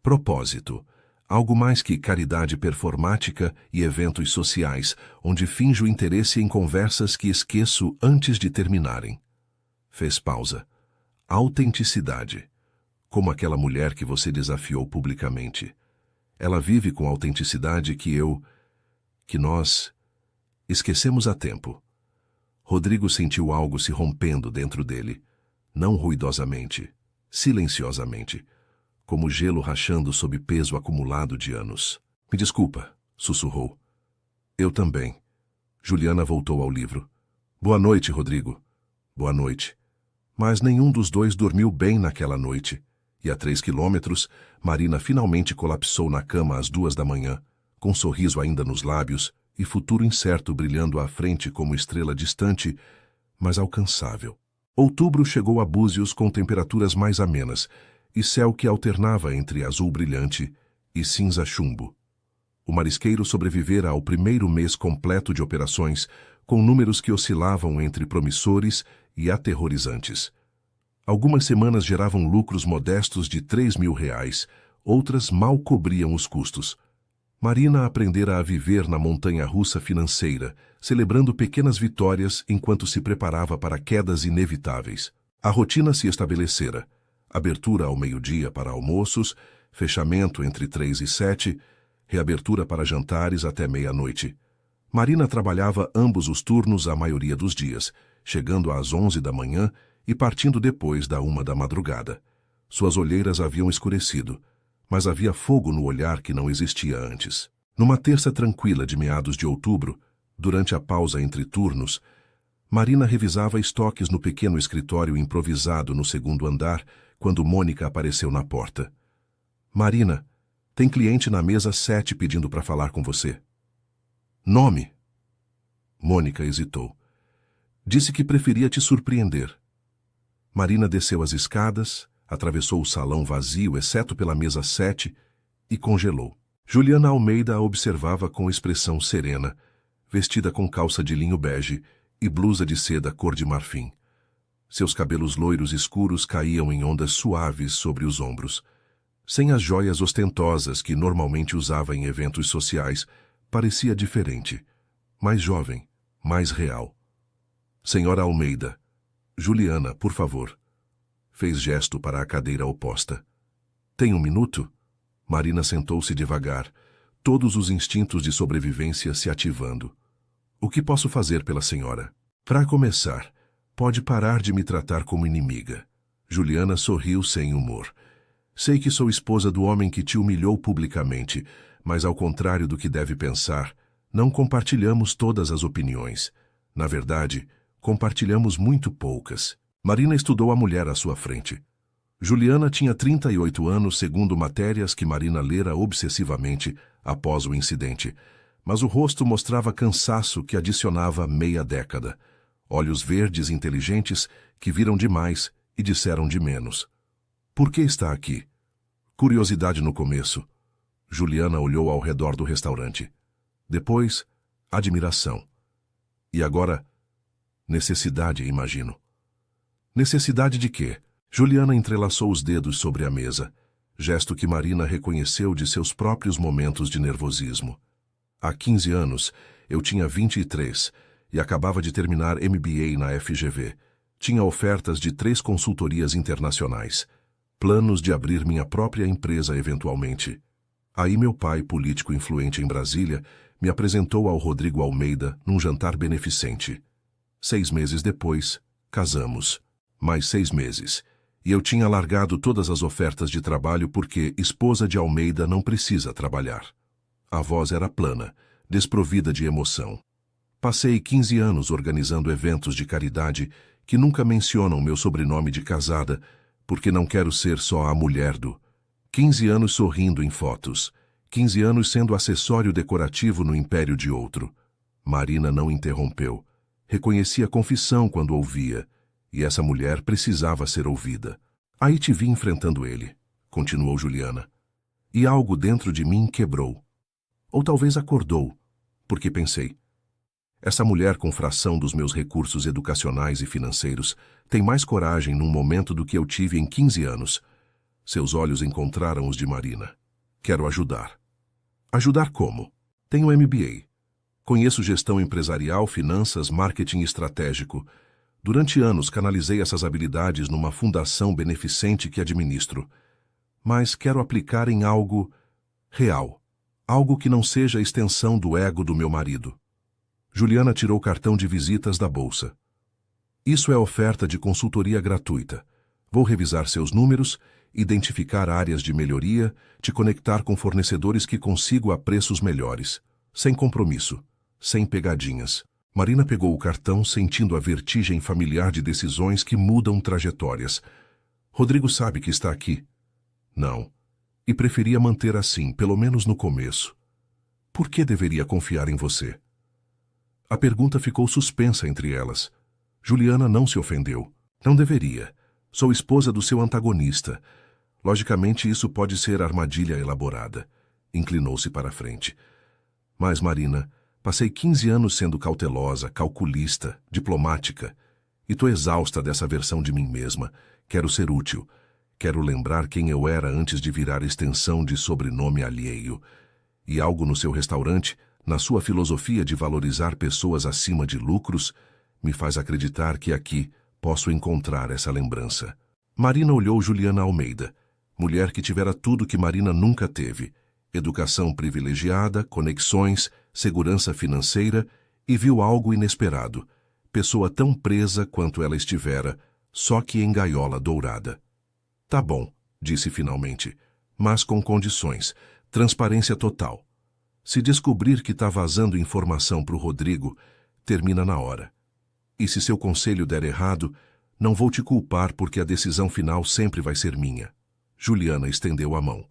Propósito. Algo mais que caridade performática e eventos sociais, onde finjo interesse em conversas que esqueço antes de terminarem. Fez pausa. Autenticidade. Como aquela mulher que você desafiou publicamente. Ela vive com autenticidade que nós esquecemos a tempo. Rodrigo sentiu algo se rompendo dentro dele, não ruidosamente, silenciosamente, como gelo rachando sob peso acumulado de anos. Me desculpa, sussurrou. Eu também. Juliana voltou ao livro. Boa noite, Rodrigo. Boa noite. Mas nenhum dos dois dormiu bem naquela noite. E a 3 quilômetros, Marina finalmente colapsou na cama às 2 da manhã, com um sorriso ainda nos lábios e futuro incerto brilhando à frente como estrela distante, mas alcançável. Outubro chegou a Búzios com temperaturas mais amenas e céu que alternava entre azul brilhante e cinza chumbo. O marisqueiro sobrevivera ao primeiro mês completo de operações, com números que oscilavam entre promissores e aterrorizantes. Algumas semanas geravam lucros modestos de R$ 3.000, outras mal cobriam os custos. Marina aprendera a viver na montanha-russa financeira, celebrando pequenas vitórias enquanto se preparava para quedas inevitáveis. A rotina se estabelecera. Abertura ao meio-dia para almoços, fechamento entre 3 e 7, reabertura para jantares até meia-noite. Marina trabalhava ambos os turnos a maioria dos dias, chegando às 11 da manhã e partindo depois da 1 da madrugada. Suas olheiras haviam escurecido, mas havia fogo no olhar que não existia antes. Numa terça tranquila de meados de outubro, durante a pausa entre turnos, Marina revisava estoques no pequeno escritório improvisado no segundo andar, quando Mônica apareceu na porta. Marina, tem cliente na mesa 7 pedindo para falar com você. Nome? Mônica hesitou. Disse que preferia te surpreender. Marina desceu as escadas, atravessou o salão vazio, exceto pela mesa 7, e congelou. Juliana Almeida a observava com expressão serena, vestida com calça de linho bege e blusa de seda cor de marfim. Seus cabelos loiros escuros caíam em ondas suaves sobre os ombros. Sem as joias ostentosas que normalmente usava em eventos sociais, parecia diferente, mais jovem, mais real. Senhora Almeida, Juliana, por favor. Fez gesto para a cadeira oposta. Tem um minuto? Marina sentou-se devagar, todos os instintos de sobrevivência se ativando. O que posso fazer pela senhora? Para começar, pode parar de me tratar como inimiga. Juliana sorriu sem humor. Sei que sou esposa do homem que te humilhou publicamente, mas ao contrário do que deve pensar, não compartilhamos todas as opiniões. Na verdade, compartilhamos muito poucas. Marina estudou a mulher à sua frente. Juliana tinha 38 anos, segundo matérias que Marina lera obsessivamente após o incidente, mas o rosto mostrava cansaço que adicionava meia década. Olhos verdes inteligentes que viram demais e disseram de menos. Por que está aqui? Curiosidade no começo. Juliana olhou ao redor do restaurante. Depois, admiração. E agora, necessidade, imagino. Necessidade de quê? Juliana entrelaçou os dedos sobre a mesa, gesto que Marina reconheceu de seus próprios momentos de nervosismo. Há 15 anos, eu tinha 23 e acabava de terminar MBA na FGV. Tinha ofertas de 3 consultorias internacionais. Planos de abrir minha própria empresa eventualmente. Aí meu pai, político influente em Brasília, me apresentou ao Rodrigo Almeida num jantar beneficente. 6 meses depois, casamos. Mais 6 meses. E eu tinha largado todas as ofertas de trabalho porque esposa de Almeida não precisa trabalhar. A voz era plana, desprovida de emoção. Passei 15 anos organizando eventos de caridade que nunca mencionam meu sobrenome de casada, porque não quero ser só a mulher do... 15 anos sorrindo em fotos. 15 anos sendo acessório decorativo no império de outro. Marina não interrompeu. Reconhecia a confissão quando ouvia. E essa mulher precisava ser ouvida. Aí te vi enfrentando ele, continuou Juliana. E algo dentro de mim quebrou. Ou talvez acordou, porque pensei, essa mulher com fração dos meus recursos educacionais e financeiros tem mais coragem num momento do que eu tive em 15 anos. Seus olhos encontraram os de Marina. Quero ajudar. Ajudar como? Tenho MBA. Conheço gestão empresarial, finanças, marketing estratégico. Durante anos canalizei essas habilidades numa fundação beneficente que administro. Mas quero aplicar em algo real. Algo que não seja a extensão do ego do meu marido. Juliana tirou o cartão de visitas da bolsa. Isso é oferta de consultoria gratuita. Vou revisar seus números, identificar áreas de melhoria, te conectar com fornecedores que consigo a preços melhores. Sem compromisso. Sem pegadinhas. Marina pegou o cartão sentindo a vertigem familiar de decisões que mudam trajetórias. Rodrigo sabe que está aqui? Não. E preferia manter assim, pelo menos no começo. Por que deveria confiar em você? A pergunta ficou suspensa entre elas. Juliana não se ofendeu. Não deveria. Sou esposa do seu antagonista. Logicamente, isso pode ser armadilha elaborada. Inclinou-se para a frente. Mas, Marina, passei 15 anos sendo cautelosa, calculista, diplomática. E tô exausta dessa versão de mim mesma. Quero ser útil. Quero lembrar quem eu era antes de virar extensão de sobrenome alheio. E algo no seu restaurante, na sua filosofia de valorizar pessoas acima de lucros, me faz acreditar que aqui posso encontrar essa lembrança. Marina olhou Juliana Almeida, mulher que tivera tudo que Marina nunca teve. Educação privilegiada, conexões, segurança financeira, e viu algo inesperado. Pessoa tão presa quanto ela estivera, só que em gaiola dourada. Tá bom, disse finalmente, mas com condições, transparência total. Se descobrir que tá vazando informação pro Rodrigo, termina na hora. E se seu conselho der errado, não vou te culpar porque a decisão final sempre vai ser minha. Juliana estendeu a mão.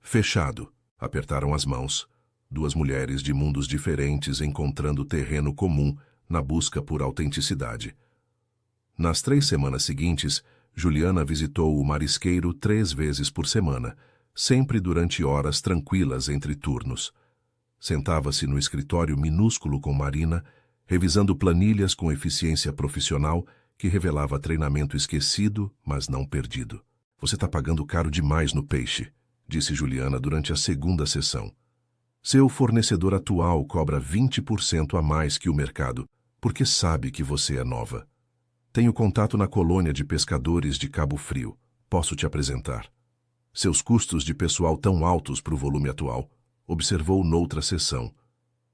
Fechado. Apertaram as mãos. Duas mulheres de mundos diferentes encontrando terreno comum na busca por autenticidade. Nas 3 semanas seguintes, Juliana visitou o marisqueiro 3 vezes por semana, sempre durante horas tranquilas entre turnos. Sentava-se no escritório minúsculo com Marina, revisando planilhas com eficiência profissional que revelava treinamento esquecido, mas não perdido. Você está pagando caro demais no peixe, disse Juliana durante a segunda sessão. Seu fornecedor atual cobra 20% a mais que o mercado, porque sabe que você é nova. Tenho contato na colônia de pescadores de Cabo Frio. Posso te apresentar. Seus custos de pessoal tão altos para o volume atual, observou noutra sessão.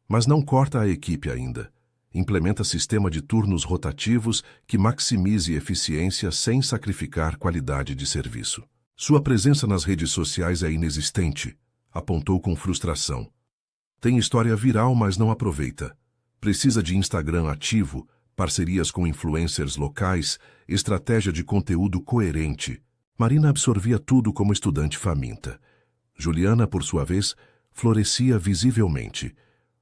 Mas não corta a equipe ainda. Implementa sistema de turnos rotativos que maximize eficiência sem sacrificar qualidade de serviço. Sua presença nas redes sociais é inexistente, apontou com frustração. Tem história viral, mas não aproveita. Precisa de Instagram ativo, parcerias com influencers locais, estratégia de conteúdo coerente. Marina absorvia tudo como estudante faminta. Juliana, por sua vez, florescia visivelmente.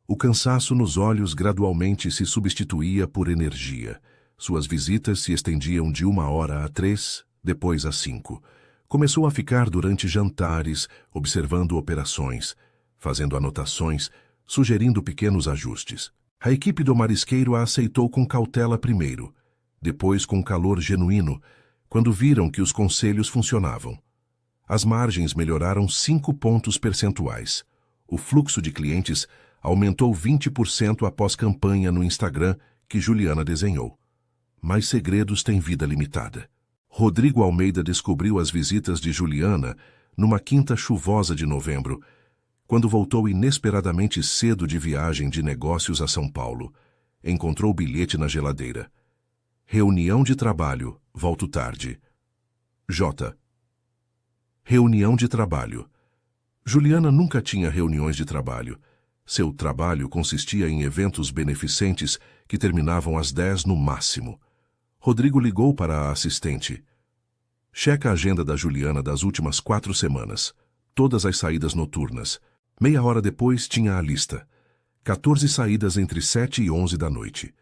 O cansaço nos olhos gradualmente se substituía por energia. Suas visitas se estendiam de 1 hora a 3, depois a 5. Começou a ficar durante jantares, observando operações, fazendo anotações, sugerindo pequenos ajustes. A equipe do marisqueiro a aceitou com cautela primeiro, depois com calor genuíno, quando viram que os conselhos funcionavam. As margens melhoraram 5 pontos percentuais. O fluxo de clientes aumentou 20% após campanha no Instagram que Juliana desenhou. Mas segredos têm vida limitada. Rodrigo Almeida descobriu as visitas de Juliana numa quinta chuvosa de novembro, quando voltou inesperadamente cedo de viagem de negócios a São Paulo. Encontrou o bilhete na geladeira. Reunião de trabalho, volto tarde. J. Reunião de trabalho. Juliana nunca tinha reuniões de trabalho. Seu trabalho consistia em eventos beneficentes que terminavam às 10 no máximo. Rodrigo ligou para a assistente. Checa a agenda da Juliana das últimas 4 semanas. Todas as saídas noturnas. Meia hora depois tinha a lista. 14 saídas entre 7 e 11 da noite.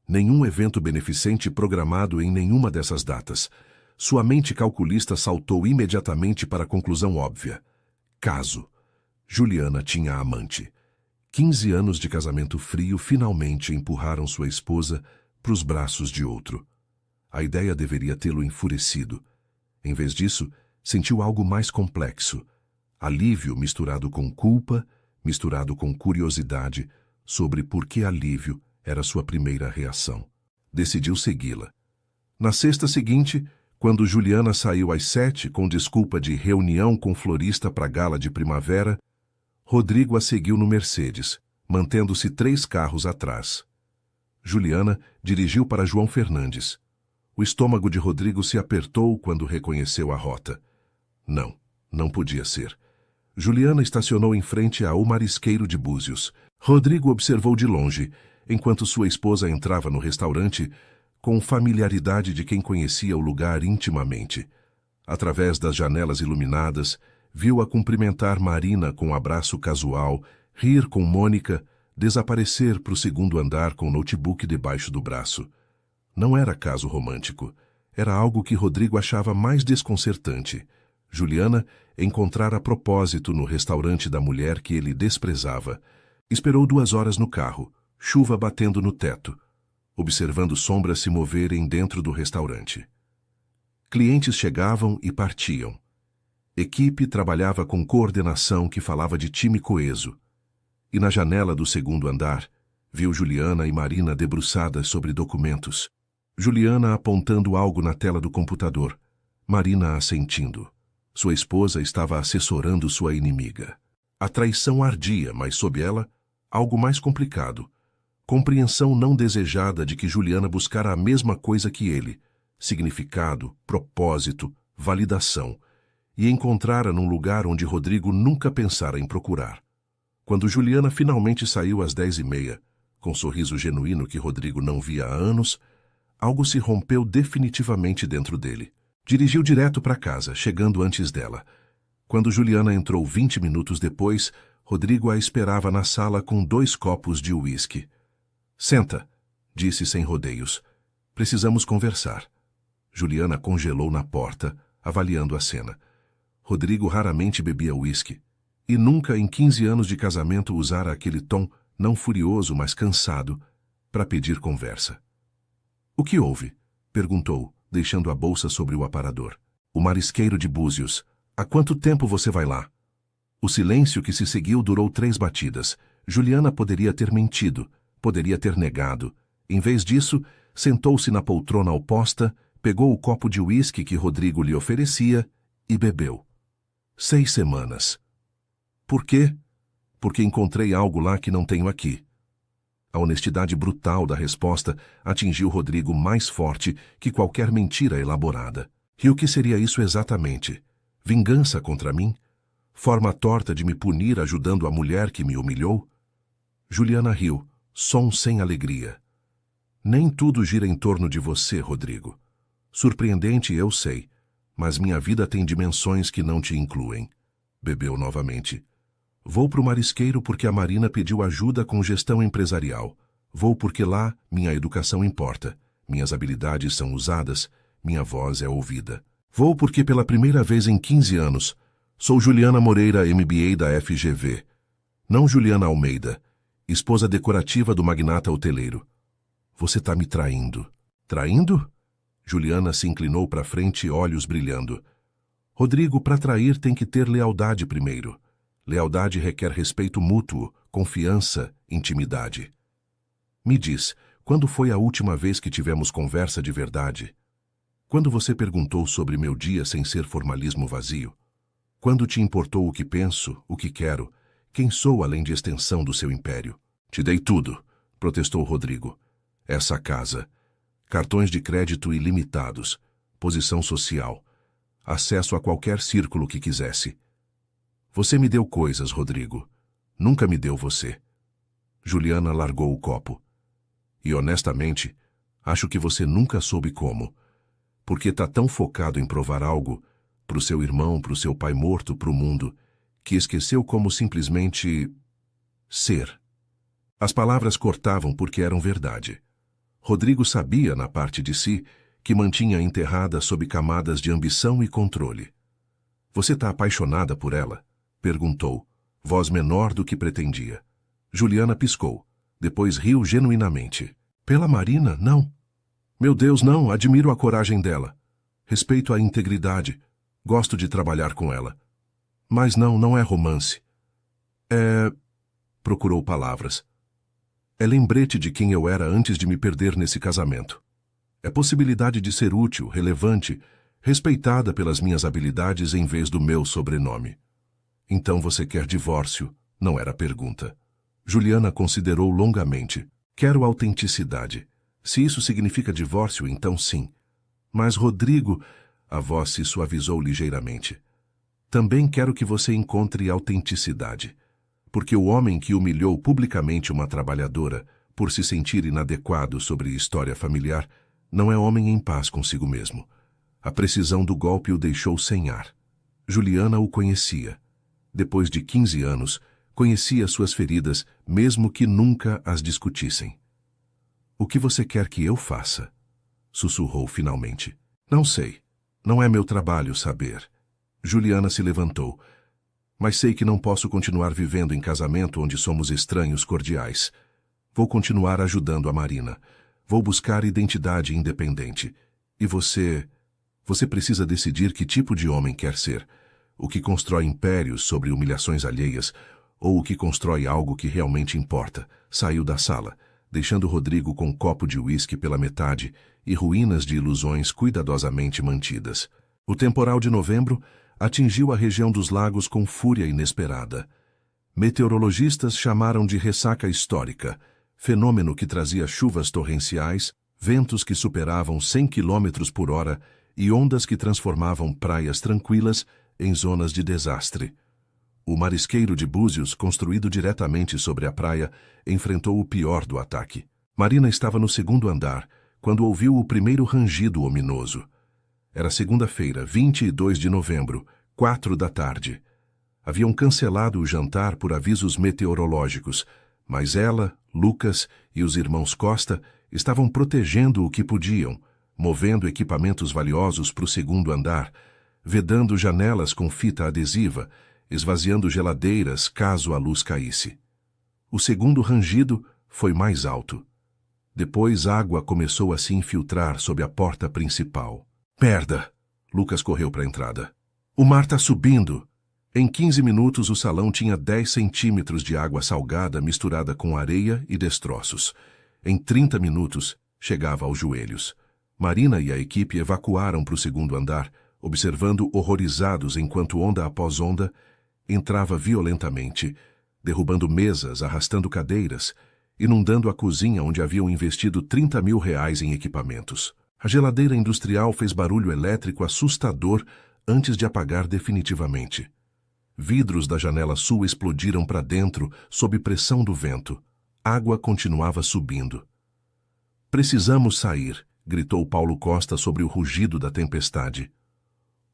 Nenhum evento beneficente programado em nenhuma dessas datas. Sua mente calculista saltou imediatamente para a conclusão óbvia. Caso. Juliana tinha amante. 15 anos de casamento frio finalmente empurraram sua esposa para os braços de outro. A ideia deveria tê-lo enfurecido. Em vez disso, sentiu algo mais complexo. Alívio misturado com culpa, misturado com curiosidade sobre por que alívio era sua primeira reação. Decidiu segui-la. Na sexta seguinte, quando Juliana saiu às 7 com desculpa de reunião com florista para a gala de primavera, Rodrigo a seguiu no Mercedes, mantendo-se 3 carros atrás. Juliana dirigiu para João Fernandes. O estômago de Rodrigo se apertou quando reconheceu a rota. Não podia ser. Juliana estacionou em frente ao marisqueiro de Búzios. Rodrigo observou de longe, enquanto sua esposa entrava no restaurante, com familiaridade de quem conhecia o lugar intimamente. Através das janelas iluminadas, viu-a cumprimentar Marina com um abraço casual, rir com Mônica, desaparecer para o segundo andar com o notebook debaixo do braço. Não era caso romântico. Era algo que Rodrigo achava mais desconcertante. Juliana encontrara a propósito no restaurante da mulher que ele desprezava. Esperou 2 horas no carro, chuva batendo no teto, observando sombras se moverem dentro do restaurante. Clientes chegavam e partiam. Equipe trabalhava com coordenação que falava de time coeso. E na janela do segundo andar, viu Juliana e Marina debruçadas sobre documentos. Juliana apontando algo na tela do computador, Marina assentindo. Sua esposa estava assessorando sua inimiga. A traição ardia, mas sob ela, algo mais complicado. Compreensão não desejada de que Juliana buscara a mesma coisa que ele, significado, propósito, validação, e encontrara num lugar onde Rodrigo nunca pensara em procurar. Quando Juliana finalmente saiu às 10h30, com um sorriso genuíno que Rodrigo não via há anos, algo se rompeu definitivamente dentro dele. Dirigiu direto para casa, chegando antes dela. Quando Juliana entrou 20 minutos depois, Rodrigo a esperava na sala com 2 copos de uísque. Senta, disse sem rodeios. Precisamos conversar. Juliana congelou na porta, avaliando a cena. Rodrigo raramente bebia uísque. E nunca em 15 anos de casamento usara aquele tom, não furioso, mas cansado, para pedir conversa. O que houve? Perguntou, deixando a bolsa sobre o aparador. O marisqueiro de Búzios. Há quanto tempo você vai lá? O silêncio que se seguiu durou 3 batidas. Juliana poderia ter mentido, poderia ter negado. Em vez disso, sentou-se na poltrona oposta, pegou o copo de uísque que Rodrigo lhe oferecia e bebeu. 6 semanas. Por quê? Porque encontrei algo lá que não tenho aqui. A honestidade brutal da resposta atingiu Rodrigo mais forte que qualquer mentira elaborada. E o que seria isso exatamente? Vingança contra mim? Forma torta de me punir ajudando a mulher que me humilhou? Juliana riu, som sem alegria. Nem tudo gira em torno de você, Rodrigo. Surpreendente, eu sei, mas minha vida tem dimensões que não te incluem. Bebeu novamente. Vou pro marisqueiro porque a Marina pediu ajuda com gestão empresarial. Vou porque lá minha educação importa. Minhas habilidades são usadas, minha voz é ouvida. Vou porque pela primeira vez em 15 anos, sou Juliana Moreira, MBA da FGV. Não Juliana Almeida, esposa decorativa do magnata hoteleiro. Você tá me traindo. Traindo? Juliana se inclinou para frente, olhos brilhando. Rodrigo, para trair tem que ter lealdade primeiro. Lealdade requer respeito mútuo, confiança, intimidade. Me diz, quando foi a última vez que tivemos conversa de verdade? Quando você perguntou sobre meu dia sem ser formalismo vazio? Quando te importou o que penso, o que quero, quem sou além de extensão do seu império? Te dei tudo, protestou Rodrigo. Essa casa, cartões de crédito ilimitados, posição social, acesso a qualquer círculo que quisesse. Você me deu coisas, Rodrigo. Nunca me deu você. Juliana largou o copo. E honestamente, acho que você nunca soube como. Porque tá tão focado em provar algo, pro seu irmão, pro seu pai morto, pro mundo, que esqueceu como simplesmente ser. As palavras cortavam porque eram verdade. Rodrigo sabia, na parte de si, que mantinha enterrada sob camadas de ambição e controle. Você tá apaixonada por ela? Perguntou, voz menor do que pretendia. Juliana piscou, depois riu genuinamente. Pela Marina, não. Meu Deus, não, admiro a coragem dela. Respeito a integridade, gosto de trabalhar com ela. Mas não é romance. Procurou palavras. É lembrete de quem eu era antes de me perder nesse casamento. É possibilidade de ser útil, relevante, respeitada pelas minhas habilidades em vez do meu sobrenome. Então você quer divórcio? Não era pergunta. Juliana considerou longamente. Quero autenticidade. Se isso significa divórcio, então sim. Mas, Rodrigo, a voz se suavizou ligeiramente. Também quero que você encontre autenticidade. Porque o homem que humilhou publicamente uma trabalhadora por se sentir inadequado sobre história familiar não é homem em paz consigo mesmo. A precisão do golpe o deixou sem ar. Juliana o conhecia. Depois de 15 anos, conhecia suas feridas, mesmo que nunca as discutissem. O que você quer que eu faça? Sussurrou finalmente. Não sei. Não é meu trabalho saber. Juliana se levantou. Mas sei que não posso continuar vivendo em casamento onde somos estranhos cordiais. Vou continuar ajudando a Marina. Vou buscar identidade independente. E você precisa decidir que tipo de homem quer ser. O que constrói impérios sobre humilhações alheias, ou o que constrói algo que realmente importa. Saiu da sala, deixando Rodrigo com um copo de uísque pela metade e ruínas de ilusões cuidadosamente mantidas. O temporal de novembro atingiu a região dos lagos com fúria inesperada. Meteorologistas chamaram de ressaca histórica, fenômeno que trazia chuvas torrenciais, ventos que superavam 100 km por hora e ondas que transformavam praias tranquilas em zonas de desastre. O marisqueiro de Búzios, construído diretamente sobre a praia, enfrentou o pior do ataque. Marina estava no 2º andar, quando ouviu o primeiro rangido ominoso. Era segunda-feira, 22 de novembro, 4 da tarde. Haviam cancelado o jantar por avisos meteorológicos, mas ela, Lucas e os irmãos Costa estavam protegendo o que podiam, movendo equipamentos valiosos para o 2º andar, vedando janelas com fita adesiva, esvaziando geladeiras caso a luz caísse. O segundo rangido foi mais alto. Depois água começou a se infiltrar sob a porta principal. Merda! Lucas correu para a entrada. O mar tá subindo! Em 15 minutos o salão tinha 10 centímetros de água salgada misturada com areia e destroços. Em 30 minutos, chegava aos joelhos. Marina e a equipe evacuaram para o segundo andar, observando horrorizados enquanto onda após onda entrava violentamente, derrubando mesas, arrastando cadeiras, inundando a cozinha onde haviam investido R$30 mil em equipamentos. A geladeira industrial fez barulho elétrico assustador antes de apagar definitivamente. Vidros da janela sul explodiram para dentro sob pressão do vento. Água continuava subindo. Precisamos sair, gritou Paulo Costa sobre o rugido da tempestade.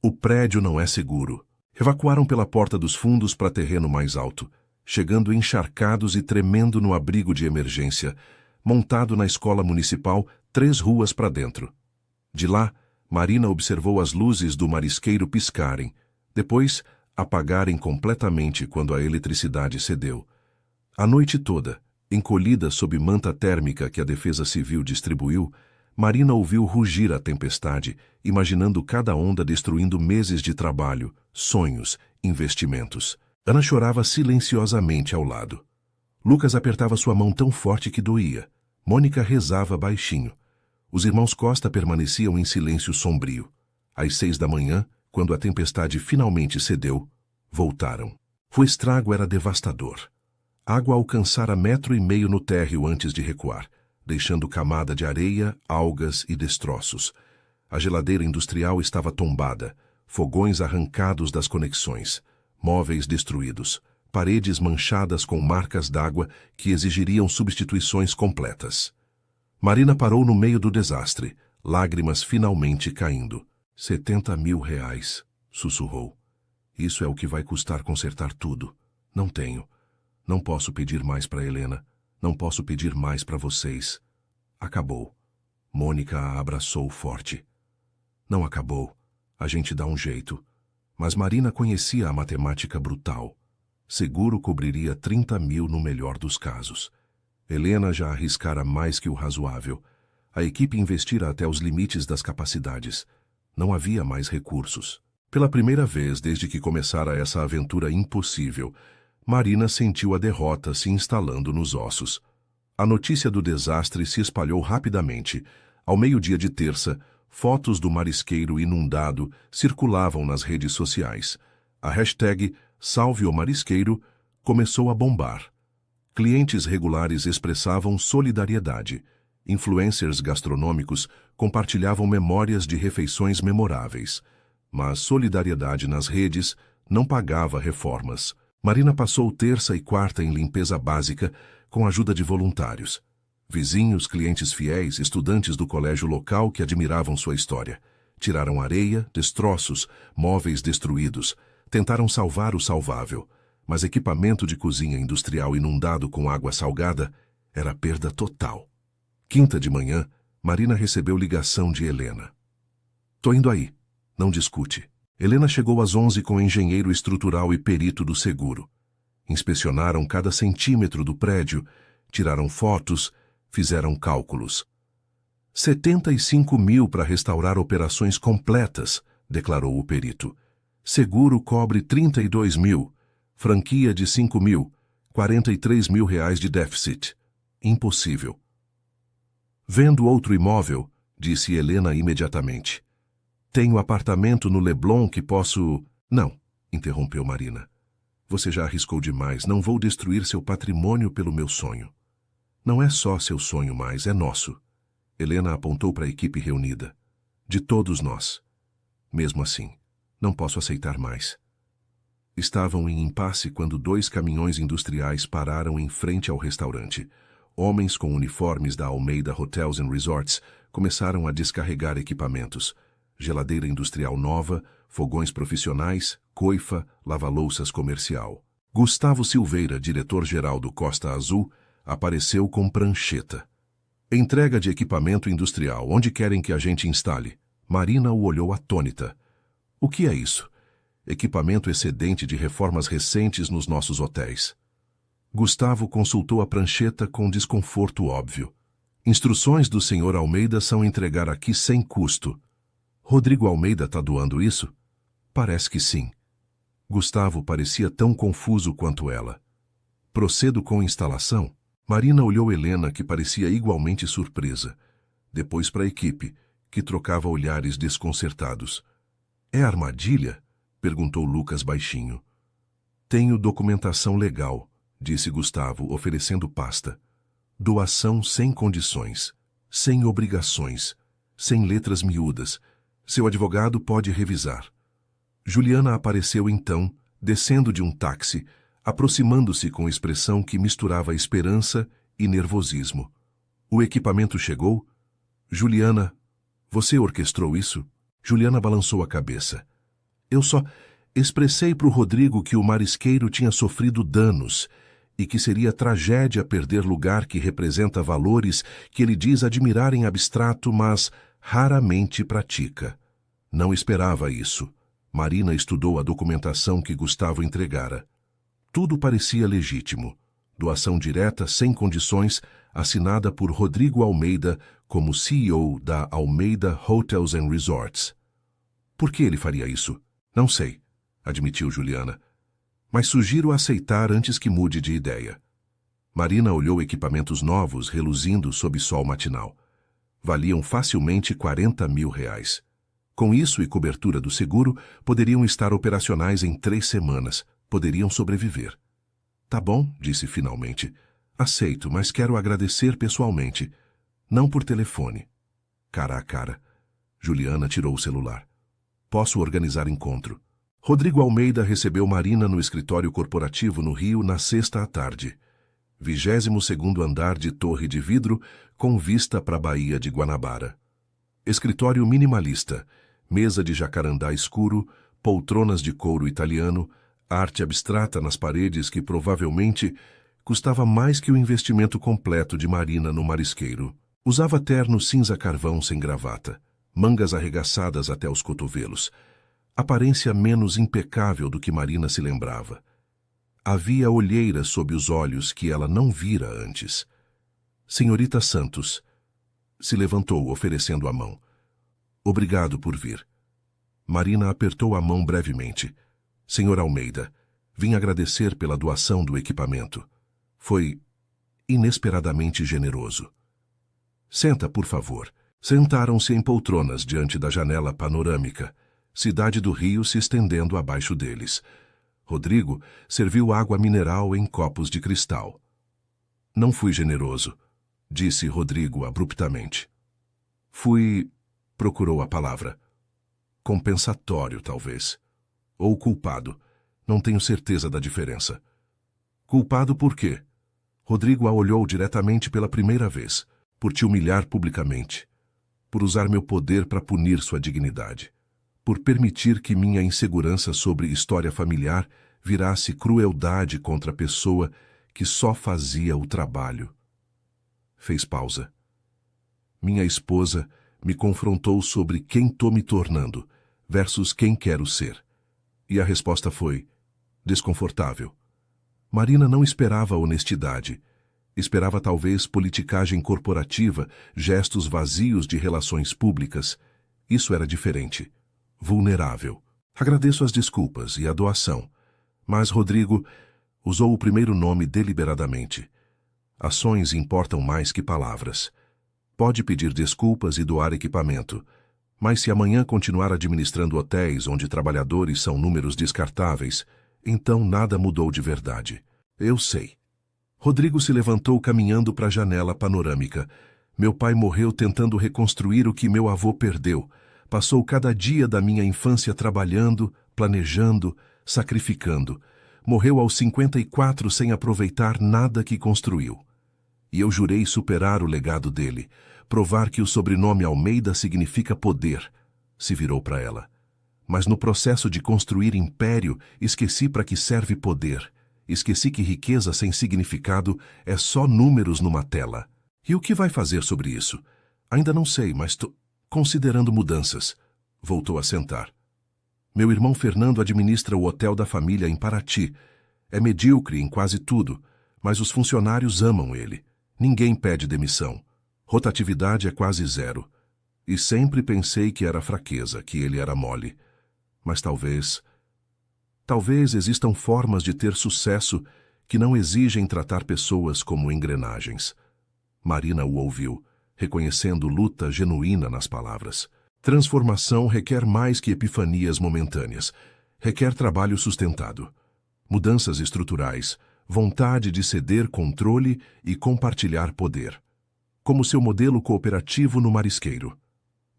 O prédio não é seguro. Evacuaram pela porta dos fundos para terreno mais alto, chegando encharcados e tremendo no abrigo de emergência, montado na escola municipal 3 ruas para dentro. De lá, Marina observou as luzes do marisqueiro piscarem, depois apagarem completamente quando a eletricidade cedeu. A noite toda, encolhida sob manta térmica que a Defesa Civil distribuiu, Marina ouviu rugir a tempestade, imaginando cada onda destruindo meses de trabalho, sonhos, investimentos. Ana chorava silenciosamente ao lado. Lucas apertava sua mão tão forte que doía. Mônica rezava baixinho. Os irmãos Costa permaneciam em silêncio sombrio. Às 6 da manhã, quando a tempestade finalmente cedeu, voltaram. O estrago era devastador. Água alcançara 1,5 metros no térreo antes de recuar, deixando camada de areia, algas e destroços. A geladeira industrial estava tombada, fogões arrancados das conexões, móveis destruídos, paredes manchadas com marcas d'água que exigiriam substituições completas. Marina parou no meio do desastre, lágrimas finalmente caindo. R$70 mil, sussurrou. Isso é o que vai custar consertar tudo. Não tenho. Não posso pedir mais para Helena. Não posso pedir mais para vocês. Acabou. Mônica a abraçou forte. Não acabou. A gente dá um jeito. Mas Marina conhecia a matemática brutal. Seguro cobriria 30 mil no melhor dos casos. Helena já arriscara mais que o razoável. A equipe investira até os limites das capacidades. Não havia mais recursos. Pela primeira vez desde que começara essa aventura impossível, Marina sentiu a derrota se instalando nos ossos. A notícia do desastre se espalhou rapidamente. Ao meio-dia de terça, fotos do marisqueiro inundado circulavam nas redes sociais. A hashtag Salve o Marisqueiro começou a bombar. Clientes regulares expressavam solidariedade. Influencers gastronômicos compartilhavam memórias de refeições memoráveis. Mas solidariedade nas redes não pagava reformas. Marina passou terça e quarta em limpeza básica com a ajuda de voluntários. Vizinhos, clientes fiéis, estudantes do colégio local que admiravam sua história. Tiraram areia, destroços, móveis destruídos. Tentaram salvar o salvável. Mas equipamento de cozinha industrial inundado com água salgada era perda total. Quinta de manhã, Marina recebeu ligação de Helena. Tô indo aí. Não discute. Helena chegou às 11 com o engenheiro estrutural e perito do seguro. Inspecionaram cada centímetro do prédio, tiraram fotos, fizeram cálculos. 75 mil para restaurar operações completas, declarou o perito. Seguro cobre 32 mil. Franquia de 5 mil. 43 mil reais de déficit. Impossível. Vendo outro imóvel, disse Helena imediatamente. Tenho apartamento no Leblon que posso... Não, interrompeu Marina. Você já arriscou demais, não vou destruir seu patrimônio pelo meu sonho. Não é só seu sonho mais, é nosso. Helena apontou para a equipe reunida. De todos nós. Mesmo assim, não posso aceitar mais. Estavam em impasse quando 2 caminhões industriais pararam em frente ao restaurante. Homens com uniformes da Almeida Hotels and Resorts começaram a descarregar equipamentos. Geladeira industrial nova, fogões profissionais, coifa, lava-louças comercial. Gustavo Silveira, diretor-geral do Costa Azul, apareceu com prancheta. Entrega de equipamento industrial, onde querem que a gente instale? Marina o olhou atônita. O que é isso? equipamento excedente de reformas recentes nos nossos hotéis. Gustavo consultou a prancheta com desconforto óbvio. Instruções do Sr. Almeida são entregar aqui sem custo. Rodrigo Almeida está doando isso? Parece que sim. Gustavo parecia tão confuso quanto ela. Procedo com instalação? Marina olhou Helena, que parecia igualmente surpresa. Depois para a equipe, que trocava olhares desconcertados. É armadilha? Perguntou Lucas baixinho. Tenho documentação legal, disse Gustavo, oferecendo pasta. Doação sem condições, sem obrigações, sem letras miúdas. Seu advogado pode revisar. Juliana apareceu então, descendo de um táxi, aproximando-se com expressão que misturava esperança e nervosismo. O equipamento chegou? Juliana, você orquestrou isso? Juliana balançou a cabeça. Eu só expressei para o Rodrigo que o marisqueiro tinha sofrido danos e que seria tragédia perder lugar que representa valores que ele diz admirar em abstrato, mas raramente pratica. Não esperava isso. Marina estudou a documentação que Gustavo entregara. Tudo parecia legítimo. Doação direta, sem condições, assinada por Rodrigo Almeida como CEO da Almeida Hotels and Resorts. Por que ele faria isso? Não sei, admitiu Juliana. Mas sugiro aceitar antes que mude de ideia. Marina olhou equipamentos novos reluzindo sob sol matinal. Valiam facilmente R$ 40.000. Com isso e cobertura do seguro, poderiam estar operacionais em 3 semanas. Poderiam sobreviver. Tá bom, disse finalmente. Aceito, mas quero agradecer pessoalmente. Não por telefone. Cara a cara. Juliana tirou o celular. Posso organizar encontro. Rodrigo Almeida recebeu Marina no escritório corporativo no Rio na sexta à tarde. 22º andar de torre de vidro com vista para a Baía de Guanabara. Escritório minimalista, mesa de jacarandá escuro, poltronas de couro italiano, arte abstrata nas paredes que provavelmente custava mais que o investimento completo de Marina no marisqueiro. Usava terno cinza carvão sem gravata, mangas arregaçadas até os cotovelos. Aparência menos impecável do que Marina se lembrava. Havia olheiras sob os olhos que ela não vira antes. Senhorita Santos. Se levantou, oferecendo a mão. Obrigado por vir. Marina apertou a mão brevemente. Senhor Almeida, vim agradecer pela doação do equipamento. Foi inesperadamente generoso. Senta, por favor. Sentaram-se em poltronas diante da janela panorâmica, cidade do Rio se estendendo abaixo deles. Rodrigo serviu água mineral em copos de cristal. Não fui generoso, disse Rodrigo abruptamente. Fui, procurou a palavra, compensatório, talvez. Ou culpado. Não tenho certeza da diferença. Culpado por quê? Rodrigo a olhou diretamente pela primeira vez, por te humilhar publicamente, por usar meu poder para punir sua dignidade, por permitir que minha insegurança sobre história familiar virasse crueldade contra a pessoa que só fazia o trabalho. Fez pausa. Minha esposa me confrontou sobre quem tô me tornando versus quem quero ser. E a resposta foi desconfortável. Marina não esperava honestidade. Esperava talvez politicagem corporativa, gestos vazios de relações públicas. Isso era diferente. Vulnerável. Agradeço as desculpas e a doação. Mas Rodrigo usou o primeiro nome deliberadamente. Ações importam mais que palavras. Pode pedir desculpas e doar equipamento, mas se amanhã continuar administrando hotéis onde trabalhadores são números descartáveis, então nada mudou de verdade. Eu sei. Rodrigo se levantou caminhando para a janela panorâmica. Meu pai morreu tentando reconstruir o que meu avô perdeu. Passou cada dia da minha infância trabalhando, planejando, sacrificando. Morreu aos 54 sem aproveitar nada que construiu. E eu jurei superar o legado dele, provar que o sobrenome Almeida significa poder. Se virou para ela. Mas no processo de construir império, esqueci para que serve poder. Esqueci que riqueza sem significado é só números numa tela. E o que vai fazer sobre isso? Ainda não sei, mas estou considerando mudanças. Voltou a sentar. Meu irmão Fernando administra o hotel da família em Paraty. É medíocre em quase tudo, mas os funcionários amam ele. Ninguém pede demissão. Rotatividade é quase zero. E sempre pensei que era fraqueza, que ele era mole. Mas talvez existam formas de ter sucesso que não exigem tratar pessoas como engrenagens. Marina o ouviu, reconhecendo luta genuína nas palavras. Transformação requer mais que epifanias momentâneas. Requer trabalho sustentado. Mudanças estruturais, vontade de ceder controle e compartilhar poder. Como seu modelo cooperativo no Marisqueiro.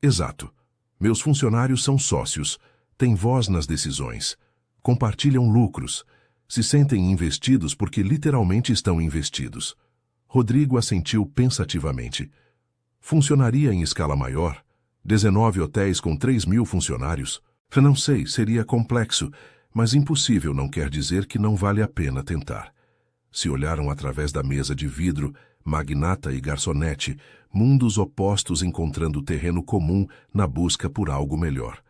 Exato. Meus funcionários são sócios, têm voz nas decisões, compartilham lucros, se sentem investidos porque literalmente estão investidos. Rodrigo assentiu pensativamente. Funcionaria em escala maior? 19 hotéis com 3.000 funcionários? Não sei, seria complexo, mas impossível não quer dizer que não vale a pena tentar. Se olharam através da mesa de vidro, magnata e garçonete, mundos opostos encontrando terreno comum na busca por algo melhor.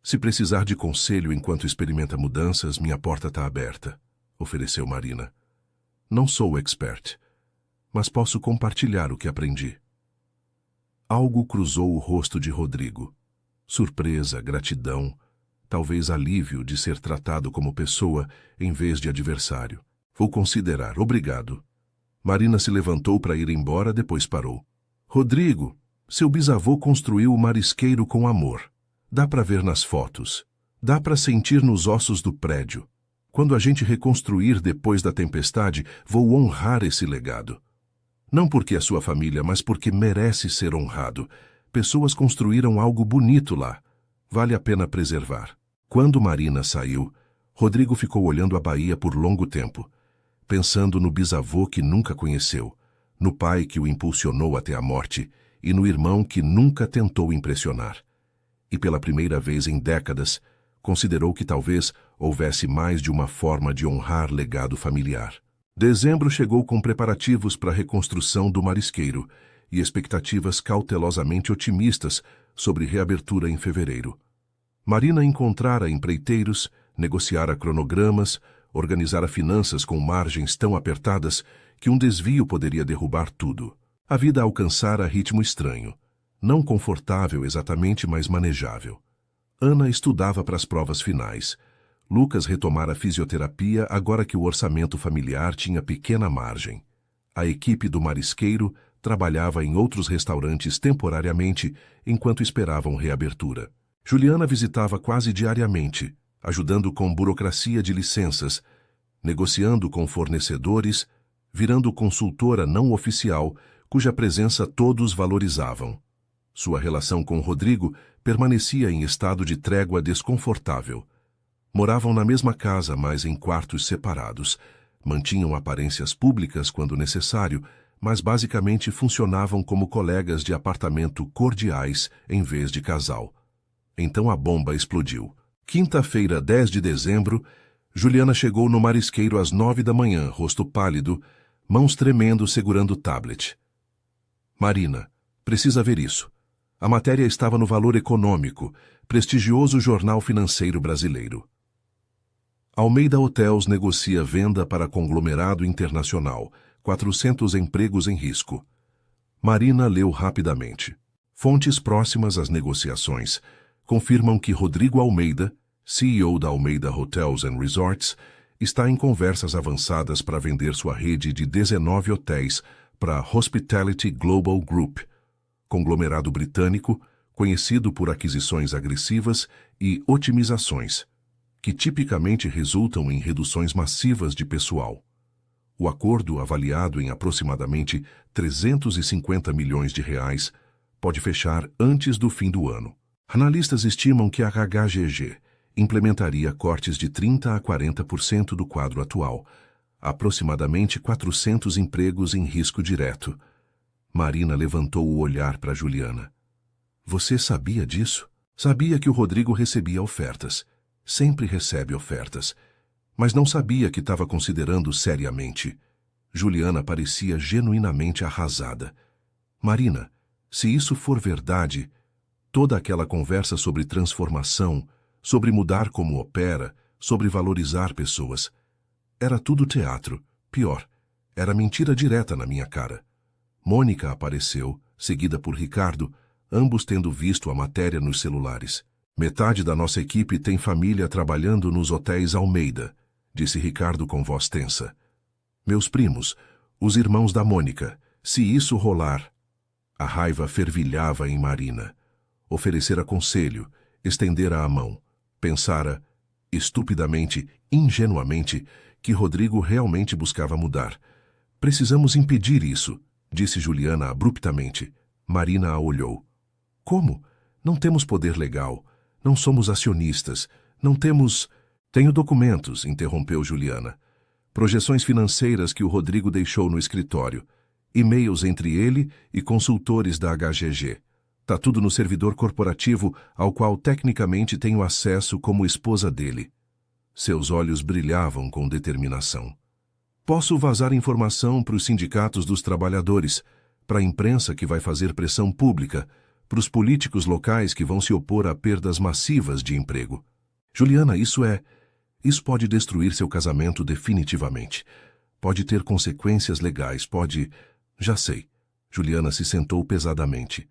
Se precisar de conselho enquanto experimenta mudanças, minha porta está aberta, ofereceu Marina. Não sou expert, mas posso compartilhar o que aprendi. Algo cruzou o rosto de Rodrigo. Surpresa, gratidão, talvez alívio de ser tratado como pessoa em vez de adversário. Vou considerar, obrigado. Marina se levantou para ir embora, depois parou. Rodrigo, seu bisavô construiu o Marisqueiro com amor. Dá para ver nas fotos. Dá para sentir nos ossos do prédio. Quando a gente reconstruir depois da tempestade, vou honrar esse legado. Não porque é sua família, mas porque merece ser honrado. Pessoas construíram algo bonito lá. Vale a pena preservar. Quando Marina saiu, Rodrigo ficou olhando a Bahia por longo tempo, pensando no bisavô que nunca conheceu, no pai que o impulsionou até a morte e no irmão que nunca tentou impressionar. E pela primeira vez em décadas, considerou que talvez houvesse mais de uma forma de honrar legado familiar. Dezembro chegou com preparativos para a reconstrução do Marisqueiro e expectativas cautelosamente otimistas sobre reabertura em fevereiro. Marina encontrara empreiteiros, negociara cronogramas, organizara finanças com margens tão apertadas que um desvio poderia derrubar tudo. A vida alcançara ritmo estranho. Não confortável exatamente, mas manejável. Ana estudava para as provas finais. Lucas retomara a fisioterapia agora que o orçamento familiar tinha pequena margem. A equipe do Marisqueiro trabalhava em outros restaurantes temporariamente enquanto esperavam reabertura. Juliana visitava quase diariamente, ajudando com burocracia de licenças, negociando com fornecedores, virando consultora não oficial, cuja presença todos valorizavam. Sua relação com Rodrigo permanecia em estado de trégua desconfortável. Moravam na mesma casa, mas em quartos separados. Mantinham aparências públicas quando necessário, mas basicamente funcionavam como colegas de apartamento cordiais em vez de casal. Então a bomba explodiu. Quinta-feira, 10 de dezembro, Juliana chegou no Marisqueiro às 9 da manhã, rosto pálido, mãos tremendo segurando o tablet. Marina, precisa ver isso. A matéria estava no Valor Econômico, prestigioso jornal financeiro brasileiro. Almeida Hotels negocia venda para conglomerado internacional, 400 empregos em risco. Marina leu rapidamente. Fontes próximas às negociações confirmam que Rodrigo Almeida, CEO da Almeida Hotels and Resorts, está em conversas avançadas para vender sua rede de 19 hotéis para a Hospitality Global Group, conglomerado britânico conhecido por aquisições agressivas e otimizações, que tipicamente resultam em reduções massivas de pessoal. O acordo, avaliado em aproximadamente 350 milhões de reais, pode fechar antes do fim do ano. Analistas estimam que a HGG implementaria cortes de 30% a 40% do quadro atual, aproximadamente 400 empregos em risco direto. Marina levantou o olhar para Juliana. Você sabia disso? Sabia que o Rodrigo recebia ofertas. Sempre recebe ofertas. Mas não sabia que estava considerando seriamente. Juliana parecia genuinamente arrasada. Marina, se isso for verdade, toda aquela conversa sobre transformação, sobre mudar como opera, sobre valorizar pessoas. Era tudo teatro. Pior, era mentira direta na minha cara. Mônica apareceu, seguida por Ricardo, ambos tendo visto a matéria nos celulares. Metade da nossa equipe tem família trabalhando nos hotéis Almeida, disse Ricardo com voz tensa. Meus primos, os irmãos da Mônica, se isso rolar... A raiva fervilhava em Marina. Oferecera conselho, estendera a mão. Pensara, estupidamente, ingenuamente, que Rodrigo realmente buscava mudar. Precisamos impedir isso, disse Juliana abruptamente. Marina a olhou. Como? Não temos poder legal. Não somos acionistas. Não temos... Tenho documentos, interrompeu Juliana. Projeções financeiras que o Rodrigo deixou no escritório. E-mails entre ele e consultores da HGG. Tá tudo no servidor corporativo ao qual tecnicamente tenho acesso como esposa dele. Seus olhos brilhavam com determinação. Posso vazar informação para os sindicatos dos trabalhadores, para a imprensa que vai fazer pressão pública, para os políticos locais que vão se opor a perdas massivas de emprego. Juliana, isso pode destruir seu casamento definitivamente. Pode ter consequências legais, pode... Já sei. Juliana se sentou pesadamente.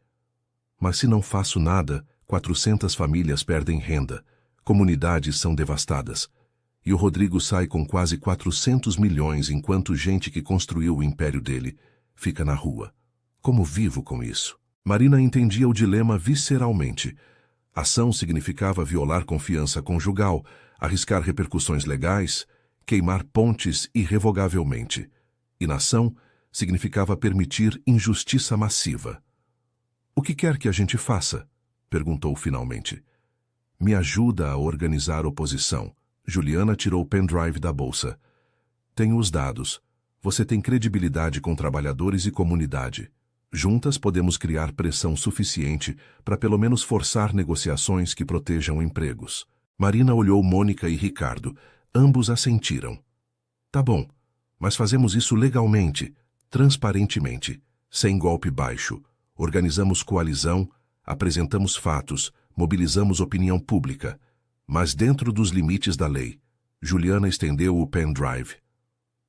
Mas se não faço nada, 400 famílias perdem renda, comunidades são devastadas. E o Rodrigo sai com quase 400 milhões enquanto gente que construiu o império dele fica na rua. Como vivo com isso? Marina entendia o dilema visceralmente. Ação significava violar confiança conjugal, arriscar repercussões legais, queimar pontes irrevogavelmente. Inação significava permitir injustiça massiva. O que quer que a gente faça? Perguntou finalmente. Me ajuda a organizar oposição. Juliana tirou o pendrive da bolsa. Tenho os dados. Você tem credibilidade com trabalhadores e comunidade. Juntas podemos criar pressão suficiente para pelo menos forçar negociações que protejam empregos. Marina olhou Mônica e Ricardo. Ambos assentiram. Tá bom, mas fazemos isso legalmente, transparentemente, sem golpe baixo. Organizamos coalizão, apresentamos fatos, mobilizamos opinião pública, mas dentro dos limites da lei. Juliana estendeu o pendrive.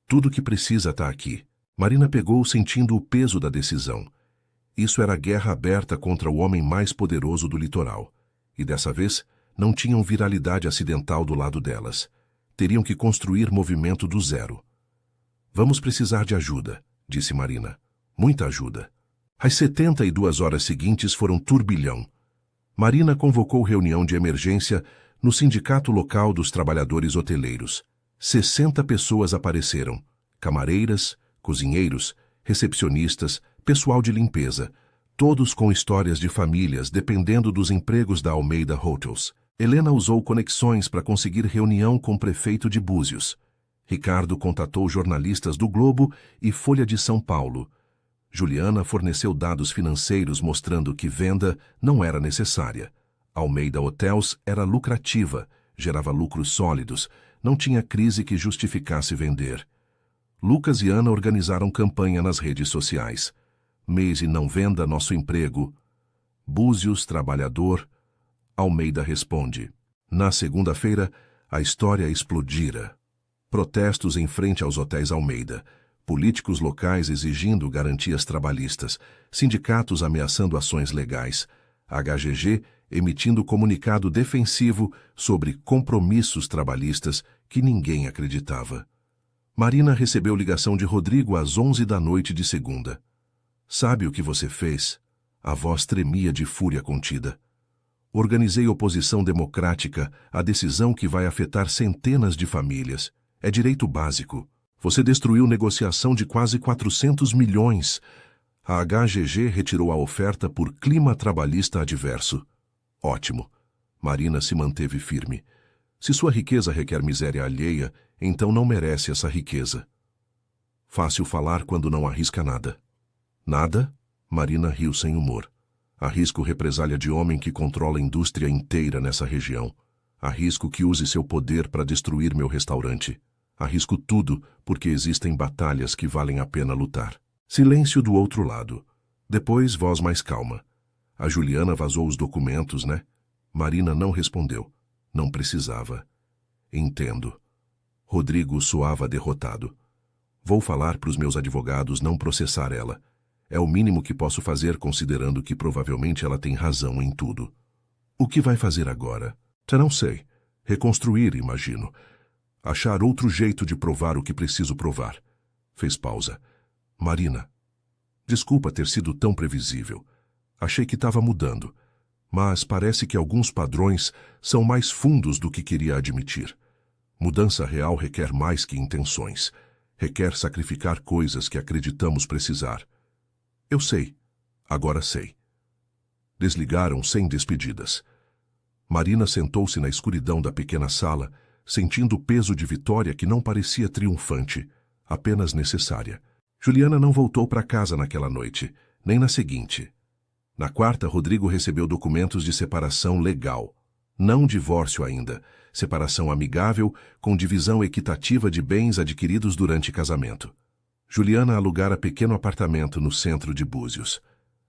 Tudo o que precisa está aqui. Marina pegou sentindo o peso da decisão. Isso era guerra aberta contra o homem mais poderoso do litoral. E dessa vez, não tinham viralidade acidental do lado delas. Teriam que construir movimento do zero. Vamos precisar de ajuda, disse Marina. Muita ajuda. As 72 horas seguintes foram turbilhão. Marina convocou reunião de emergência no sindicato local dos trabalhadores hoteleiros. 60 pessoas apareceram. Camareiras, cozinheiros, recepcionistas, pessoal de limpeza. Todos com histórias de famílias dependendo dos empregos da Almeida Hotels. Helena usou conexões para conseguir reunião com o prefeito de Búzios. Ricardo contatou jornalistas do Globo e Folha de São Paulo. Juliana forneceu dados financeiros mostrando que venda não era necessária. Almeida Hotels era lucrativa, gerava lucros sólidos, não tinha crise que justificasse vender. Lucas e Ana organizaram campanha nas redes sociais. Mês e não venda nosso emprego. Búzios, trabalhador. Almeida responde. Na segunda-feira, a história explodira. Protestos em frente aos hotéis Almeida. Políticos locais exigindo garantias trabalhistas, sindicatos ameaçando ações legais, HGG emitindo comunicado defensivo sobre compromissos trabalhistas que ninguém acreditava. Marina recebeu ligação de Rodrigo às 11 da noite de segunda. Sabe o que você fez? A voz tremia de fúria contida. Organizei oposição democrática à decisão que vai afetar centenas de famílias. É direito básico. Você destruiu negociação de quase 400 milhões. A HGG retirou a oferta por clima trabalhista adverso. Ótimo. Marina se manteve firme. Se sua riqueza requer miséria alheia, então não merece essa riqueza. Fácil falar quando não arrisca nada. Nada? Marina riu sem humor. Arrisco represália de homem que controla a indústria inteira nessa região. Arrisco que use seu poder para destruir meu restaurante. Arrisco tudo porque existem batalhas que valem a pena lutar. Silêncio do outro lado. Depois, voz mais calma. A Juliana vazou os documentos, né? Marina não respondeu. Não precisava. Entendo. Rodrigo soava derrotado. Vou falar para os meus advogados não processar ela. É o mínimo que posso fazer considerando que provavelmente ela tem razão em tudo. O que vai fazer agora? Já não sei. Reconstruir, imagino. Achar outro jeito de provar o que preciso provar. Fez pausa. Marina. Desculpa ter sido tão previsível. Achei que estava mudando. Mas parece que alguns padrões são mais fundos do que queria admitir. Mudança real requer mais que intenções. Requer sacrificar coisas que acreditamos precisar. Eu sei. Agora sei. Desligaram sem despedidas. Marina sentou-se na escuridão da pequena sala, sentindo o peso de vitória que não parecia triunfante, apenas necessária. Juliana não voltou para casa naquela noite, nem na seguinte. Na quarta, Rodrigo recebeu documentos de separação legal. Não divórcio ainda, separação amigável com divisão equitativa de bens adquiridos durante casamento. Juliana alugara pequeno apartamento no centro de Búzios.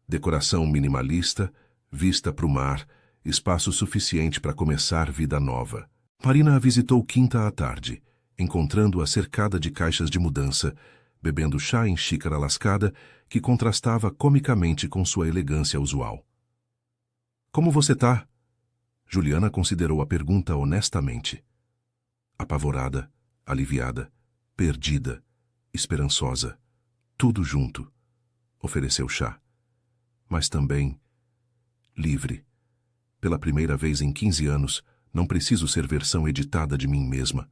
Decoração minimalista, vista para o mar, espaço suficiente para começar vida nova. Marina a visitou quinta à tarde, encontrando-a cercada de caixas de mudança, bebendo chá em xícara lascada que contrastava comicamente com sua elegância usual. Como você tá? Juliana considerou a pergunta honestamente. Apavorada, aliviada, perdida, esperançosa, tudo junto. Ofereceu chá. Mas também livre. Pela primeira vez em 15 anos, não preciso ser versão editada de mim mesma.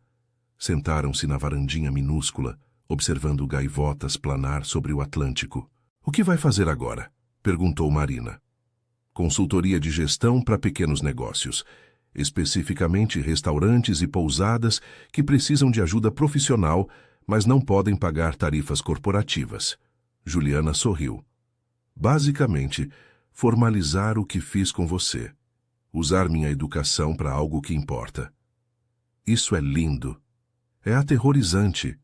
Sentaram-se na varandinha minúscula, observando gaivotas planar sobre o Atlântico. O que vai fazer agora? Perguntou Marina. Consultoria de gestão para pequenos negócios, especificamente restaurantes e pousadas que precisam de ajuda profissional, mas não podem pagar tarifas corporativas. Juliana sorriu. Basicamente, formalizar o que fiz com você. Usar minha educação para algo que importa. Isso é lindo. É aterrorizante.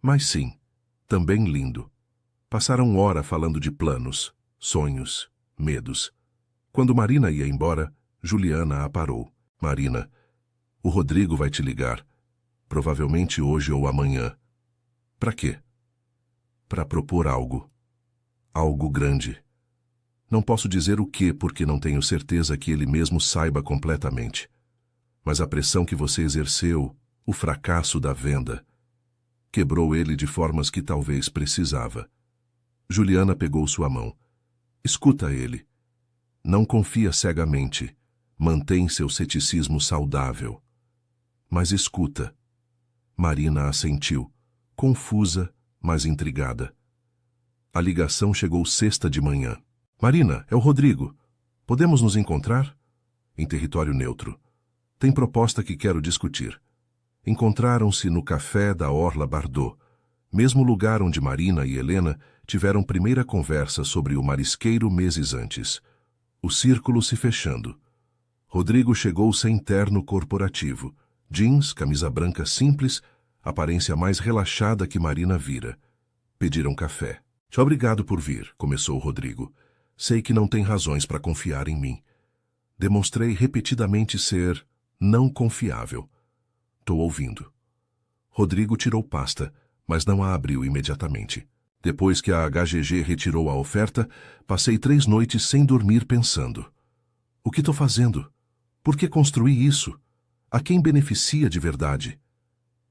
Mas sim, também lindo. Passaram hora falando de planos, sonhos, medos. Quando Marina ia embora, Juliana a parou. Marina, o Rodrigo vai te ligar. Provavelmente hoje ou amanhã. Para quê? Para propor algo. Algo grande. Não posso dizer o que porque não tenho certeza que ele mesmo saiba completamente. Mas a pressão que você exerceu, o fracasso da venda, quebrou ele de formas que talvez precisava. Juliana pegou sua mão. Escuta ele. Não confia cegamente. Mantém seu ceticismo saudável. Mas escuta. Marina assentiu, confusa, mas intrigada. A ligação chegou sexta de manhã. Marina, é o Rodrigo. Podemos nos encontrar? Em território neutro. Tem proposta que quero discutir. Encontraram-se no café da Orla Bardot, mesmo lugar onde Marina e Helena tiveram primeira conversa sobre o marisqueiro meses antes. O círculo se fechando. Rodrigo chegou sem terno corporativo, jeans, camisa branca simples, aparência mais relaxada que Marina vira. Pediram café. Obrigado por vir, começou Rodrigo. Sei que não tem razões para confiar em mim. Demonstrei repetidamente ser não confiável. Tô ouvindo. Rodrigo tirou pasta, mas não a abriu imediatamente. Depois que a HGG retirou a oferta, passei 3 noites sem dormir pensando. O que tô fazendo? Por que construí isso? A quem beneficia de verdade?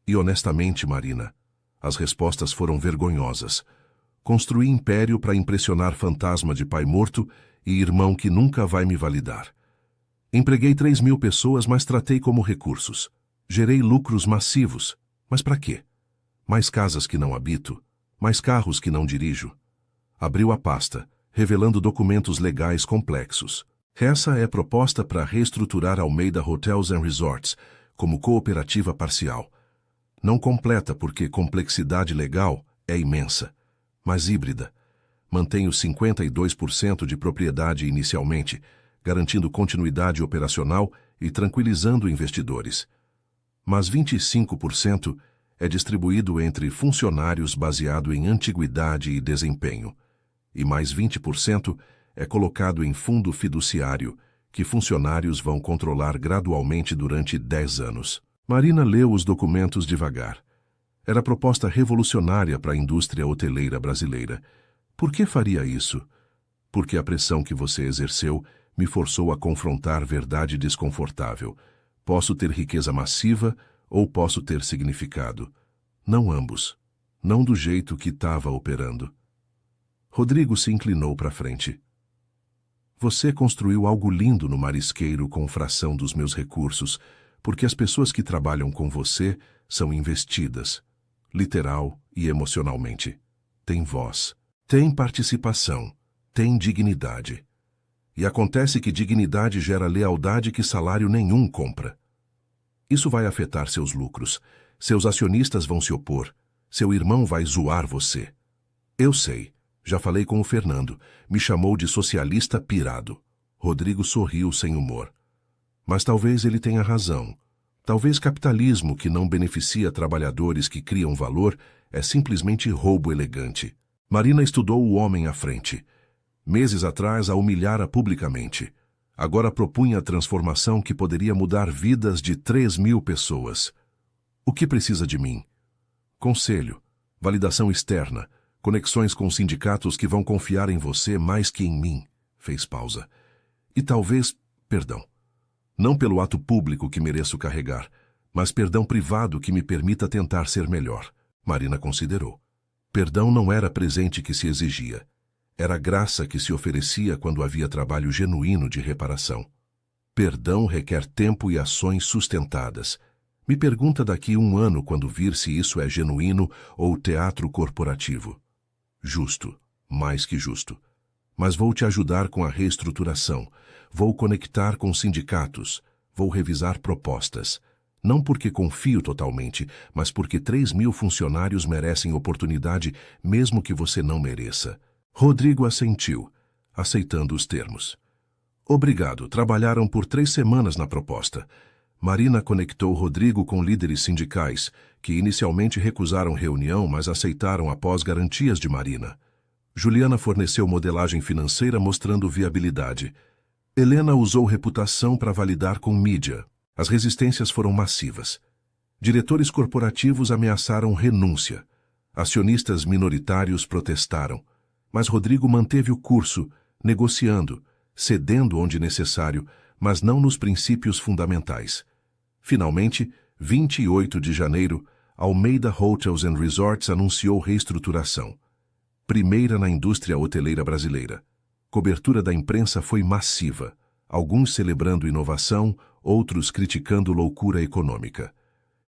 E honestamente, Marina, as respostas foram vergonhosas. Construí império para impressionar fantasma de pai morto e irmão que nunca vai me validar. Empreguei 3.000 pessoas, mas tratei como recursos. Gerei lucros massivos. Mas para quê? Mais casas que não habito, mais carros que não dirijo. Abriu a pasta, revelando documentos legais complexos. Essa é a proposta para reestruturar Almeida Hotels and Resorts como cooperativa parcial. Não completa porque complexidade legal é imensa, mas híbrida. Mantenho 52% de propriedade inicialmente, garantindo continuidade operacional e tranquilizando investidores. Mas 25% é distribuído entre funcionários baseado em antiguidade e desempenho, e mais 20% é colocado em fundo fiduciário, que funcionários vão controlar gradualmente durante 10 anos. Marina leu os documentos devagar. Era proposta revolucionária para a indústria hoteleira brasileira. Por que faria isso? Porque a pressão que você exerceu me forçou a confrontar verdade desconfortável. Posso ter riqueza massiva ou posso ter significado. Não ambos. Não do jeito que estava operando. Rodrigo se inclinou para frente. Você construiu algo lindo no marisqueiro com fração dos meus recursos, porque as pessoas que trabalham com você são investidas, literal e emocionalmente. Tem voz, tem participação, tem dignidade. E acontece que dignidade gera lealdade que salário nenhum compra. Isso vai afetar seus lucros. Seus acionistas vão se opor. Seu irmão vai zoar você. Eu sei. Já falei com o Fernando. Me chamou de socialista pirado. Rodrigo sorriu sem humor. Mas talvez ele tenha razão. Talvez capitalismo que não beneficia trabalhadores que criam valor é simplesmente roubo elegante. Marina estudou o homem à frente. Meses atrás a humilhara publicamente. Agora propunha a transformação que poderia mudar vidas de 3.000 pessoas. O que precisa de mim? Conselho, validação externa, conexões com sindicatos que vão confiar em você mais que em mim. Fez pausa. E talvez, perdão. Não pelo ato público que mereço carregar, mas perdão privado que me permita tentar ser melhor. Marina considerou. Perdão não era presente que se exigia. Era graça que se oferecia quando havia trabalho genuíno de reparação. Perdão requer tempo e ações sustentadas. Me pergunta daqui 1 ano quando vir se isso é genuíno ou teatro corporativo. Justo, mais que justo. Mas vou te ajudar com a reestruturação. Vou conectar com sindicatos. Vou revisar propostas. Não porque confio totalmente, mas porque 3.000 funcionários merecem oportunidade mesmo que você não mereça. Rodrigo assentiu, aceitando os termos. Obrigado, trabalharam por 3 semanas na proposta. Marina conectou Rodrigo com líderes sindicais, que inicialmente recusaram reunião, mas aceitaram após garantias de Marina. Juliana forneceu modelagem financeira mostrando viabilidade. Helena usou reputação para validar com mídia. As resistências foram massivas. Diretores corporativos ameaçaram renúncia. Acionistas minoritários protestaram. Mas Rodrigo manteve o curso, negociando, cedendo onde necessário, mas não nos princípios fundamentais. Finalmente, 28 de janeiro, Almeida Hotels and Resorts anunciou reestruturação. Primeira na indústria hoteleira brasileira. Cobertura da imprensa foi massiva, alguns celebrando inovação, outros criticando loucura econômica.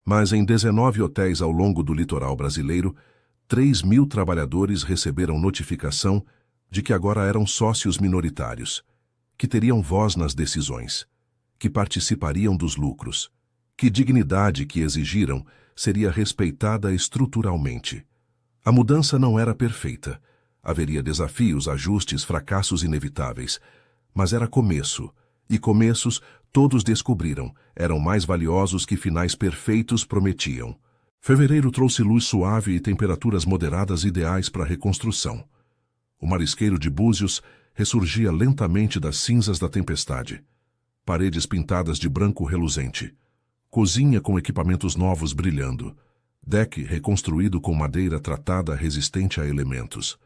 Mas em 19 hotéis ao longo do litoral brasileiro, 3.000 trabalhadores receberam notificação de que agora eram sócios minoritários, que teriam voz nas decisões, que participariam dos lucros, que dignidade que exigiram seria respeitada estruturalmente. A mudança não era perfeita. Haveria desafios, ajustes, fracassos inevitáveis. Mas era começo, e começos, todos descobriram, eram mais valiosos que finais perfeitos prometiam. Fevereiro trouxe luz suave e temperaturas moderadas ideais para a reconstrução. O marisqueiro de Búzios ressurgia lentamente das cinzas da tempestade. Paredes pintadas de branco reluzente. Cozinha com equipamentos novos brilhando. Deck reconstruído com madeira tratada resistente a elementos.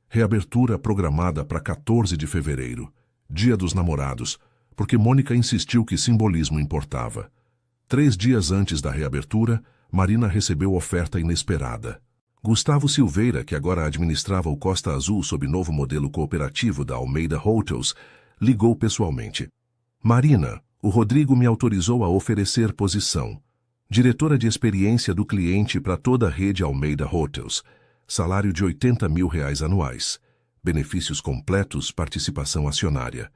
Reabertura programada para 14 de fevereiro, Dia dos Namorados, porque Mônica insistiu que simbolismo importava. 3 dias antes da reabertura, Marina recebeu oferta inesperada. Gustavo Silveira, que agora administrava o Costa Azul sob novo modelo cooperativo da Almeida Hotels, ligou pessoalmente. Marina, o Rodrigo me autorizou a oferecer posição. Diretora de experiência do cliente para toda a rede Almeida Hotels. Salário de R$80.000 anuais. Benefícios completos, participação acionária.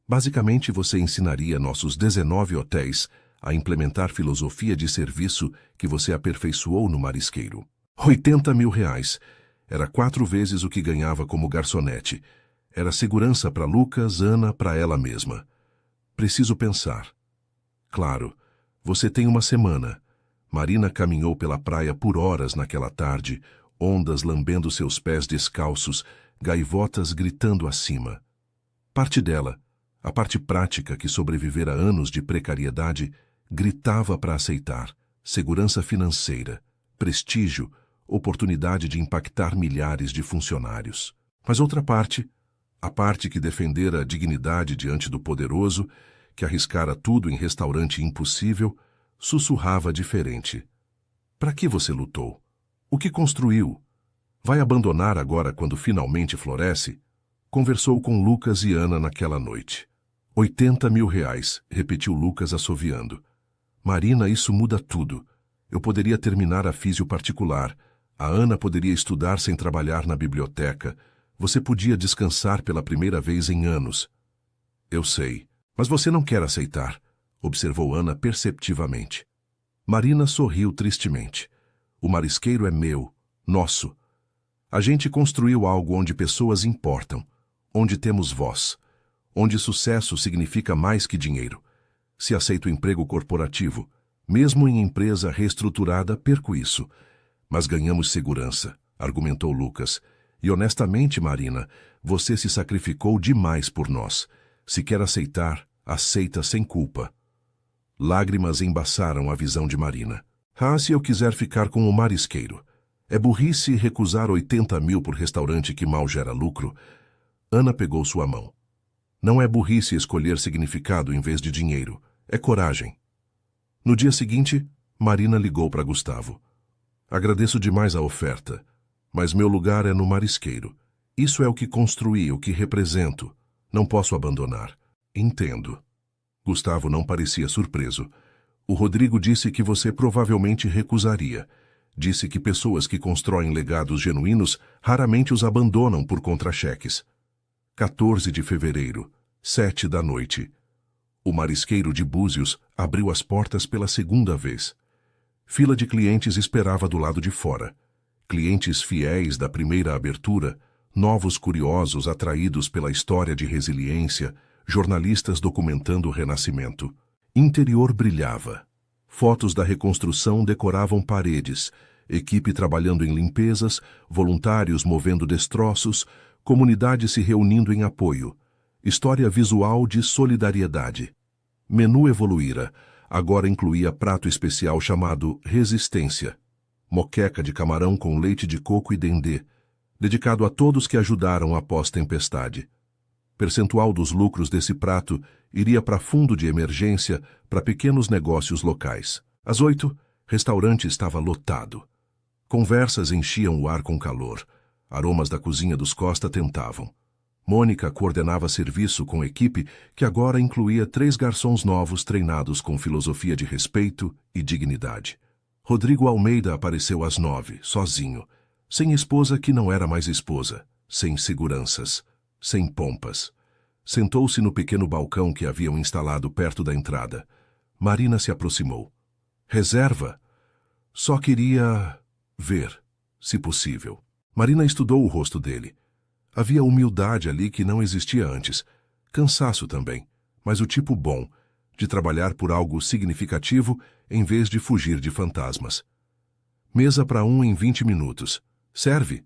Basicamente, você ensinaria nossos 19 hotéis a implementar filosofia de serviço que você aperfeiçoou no marisqueiro. R$80.000. Era 4 vezes o que ganhava como garçonete. Era segurança para Lucas, Ana, para ela mesma. Preciso pensar. Claro, você tem 1 semana. Marina caminhou pela praia por horas naquela tarde, ondas lambendo seus pés descalços, gaivotas gritando acima. Parte dela, A parte prática, que sobrevivera a anos de precariedade, gritava para aceitar segurança financeira, prestígio, oportunidade de impactar milhares de funcionários. Mas outra parte, a parte que defendera a dignidade diante do poderoso, que arriscara tudo em restaurante impossível, sussurrava diferente. Para que você lutou? O que construiu? Vai abandonar agora quando finalmente floresce? Conversou com Lucas e Ana naquela noite. 80 mil reais, repetiu Lucas assoviando. Marina, isso muda tudo. Eu poderia terminar a físio particular. A Ana poderia estudar sem trabalhar na biblioteca. Você podia descansar pela primeira vez em anos. Eu sei, mas você não quer aceitar, observou Ana perceptivamente. Marina sorriu tristemente. O marisqueiro é meu, nosso. A gente construiu algo onde pessoas importam, onde temos voz, onde sucesso significa mais que dinheiro. Se aceito emprego corporativo, mesmo em empresa reestruturada, perco isso. Mas ganhamos segurança, argumentou Lucas. E honestamente, Marina, você se sacrificou demais por nós. Se quer aceitar, aceita sem culpa. Lágrimas embaçaram a visão de Marina. Ah, se eu quiser ficar com o marisqueiro. É burrice recusar 80 mil por restaurante que mal gera lucro. Ana pegou sua mão. Não é burrice escolher significado em vez de dinheiro. É coragem. No dia seguinte, Marina ligou para Gustavo. Agradeço demais a oferta, mas meu lugar é no marisqueiro. Isso é o que construí, o que represento. Não posso abandonar. Entendo. Gustavo não parecia surpreso. O Rodrigo disse que você provavelmente recusaria. Disse que pessoas que constroem legados genuínos raramente os abandonam por contra-cheques. 14 de fevereiro, 7 da noite. O marisqueiro de Búzios abriu as portas pela segunda vez. Fila de clientes esperava do lado de fora. Clientes fiéis da primeira abertura, novos curiosos atraídos pela história de resiliência, jornalistas documentando o renascimento. Interior brilhava. Fotos da reconstrução decoravam paredes, equipe trabalhando em limpezas, voluntários movendo destroços, comunidade se reunindo em apoio. História visual de solidariedade. Menu evoluíra. Agora incluía prato especial chamado Resistência. Moqueca de camarão com leite de coco e dendê, dedicado a todos que ajudaram após tempestade. Percentual dos lucros desse prato iria para fundo de emergência para pequenos negócios locais. Às 8, restaurante estava lotado. Conversas enchiam o ar com calor. Aromas da cozinha dos Costa tentavam. Mônica coordenava serviço com equipe que agora incluía 3 garçons novos treinados com filosofia de respeito e dignidade. Rodrigo Almeida apareceu às 9, sozinho, sem esposa que não era mais esposa, sem seguranças, sem pompas. Sentou-se no pequeno balcão que haviam instalado perto da entrada. Marina se aproximou. Reserva? Só queria ver, se possível. Marina estudou o rosto dele. Havia humildade ali que não existia antes. Cansaço também, mas o tipo bom, de trabalhar por algo significativo em vez de fugir de fantasmas. Mesa para 1 em 20 minutos. Serve?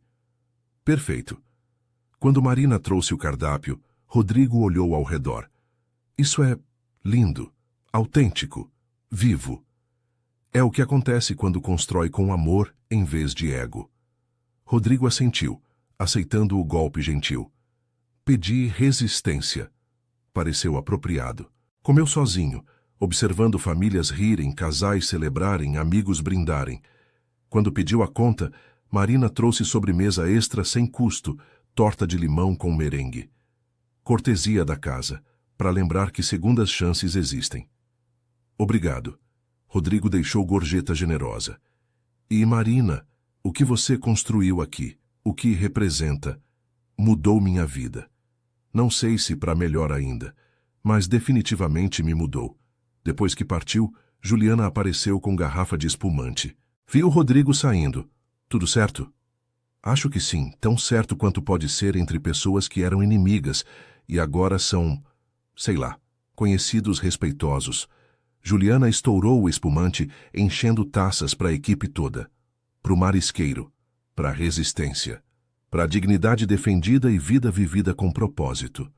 Perfeito. Quando Marina trouxe o cardápio, Rodrigo olhou ao redor. Isso é lindo, autêntico, vivo. É o que acontece quando constrói com amor em vez de ego. Rodrigo assentiu, aceitando o golpe gentil. Pedi resistência. Pareceu apropriado. Comeu sozinho, observando famílias rirem, casais celebrarem, amigos brindarem. Quando pediu a conta, Marina trouxe sobremesa extra sem custo, torta de limão com merengue. Cortesia da casa, para lembrar que segundas chances existem. Obrigado. Rodrigo deixou gorjeta generosa. E Marina, o que você construiu aqui, o que representa, mudou minha vida. Não sei se para melhor ainda, mas definitivamente me mudou. Depois que partiu, Juliana apareceu com garrafa de espumante. Viu Rodrigo saindo. Tudo certo? Acho que sim, tão certo quanto pode ser entre pessoas que eram inimigas e agora são, sei lá, conhecidos respeitosos. Juliana estourou o espumante, enchendo taças para a equipe toda. Para o marisqueiro, para a resistência, para a dignidade defendida e vida vivida com propósito.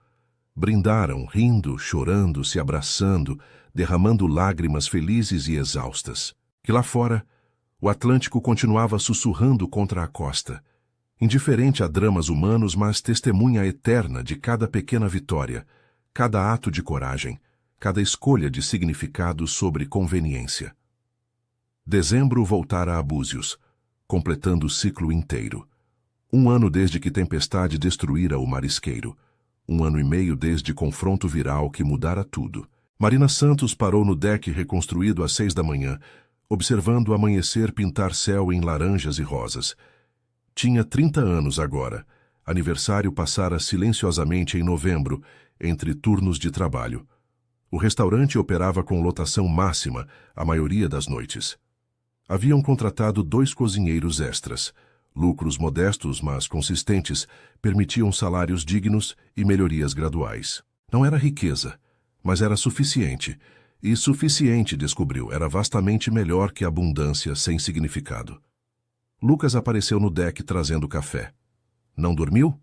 Brindaram, rindo, chorando, se abraçando, derramando lágrimas felizes e exaustas. Que lá fora, o Atlântico continuava sussurrando contra a costa, indiferente a dramas humanos, mas testemunha eterna de cada pequena vitória, cada ato de coragem, cada escolha de significado sobre conveniência. Dezembro voltara a Búzios, completando o ciclo inteiro. 1 ano desde que tempestade destruíra o marisqueiro. 1 ano e meio desde confronto viral que mudara tudo. Marina Santos parou no deck reconstruído às 6 da manhã, observando o amanhecer pintar céu em laranjas e rosas. Tinha 30 anos agora. Aniversário passara silenciosamente em novembro, entre turnos de trabalho. O restaurante operava com lotação máxima a maioria das noites. Haviam contratado 2 cozinheiros extras. Lucros modestos, mas consistentes, permitiam salários dignos e melhorias graduais. Não era riqueza, mas era suficiente. E suficiente, descobriu, era vastamente melhor que abundância sem significado. Lucas apareceu no deck trazendo café. Não dormiu?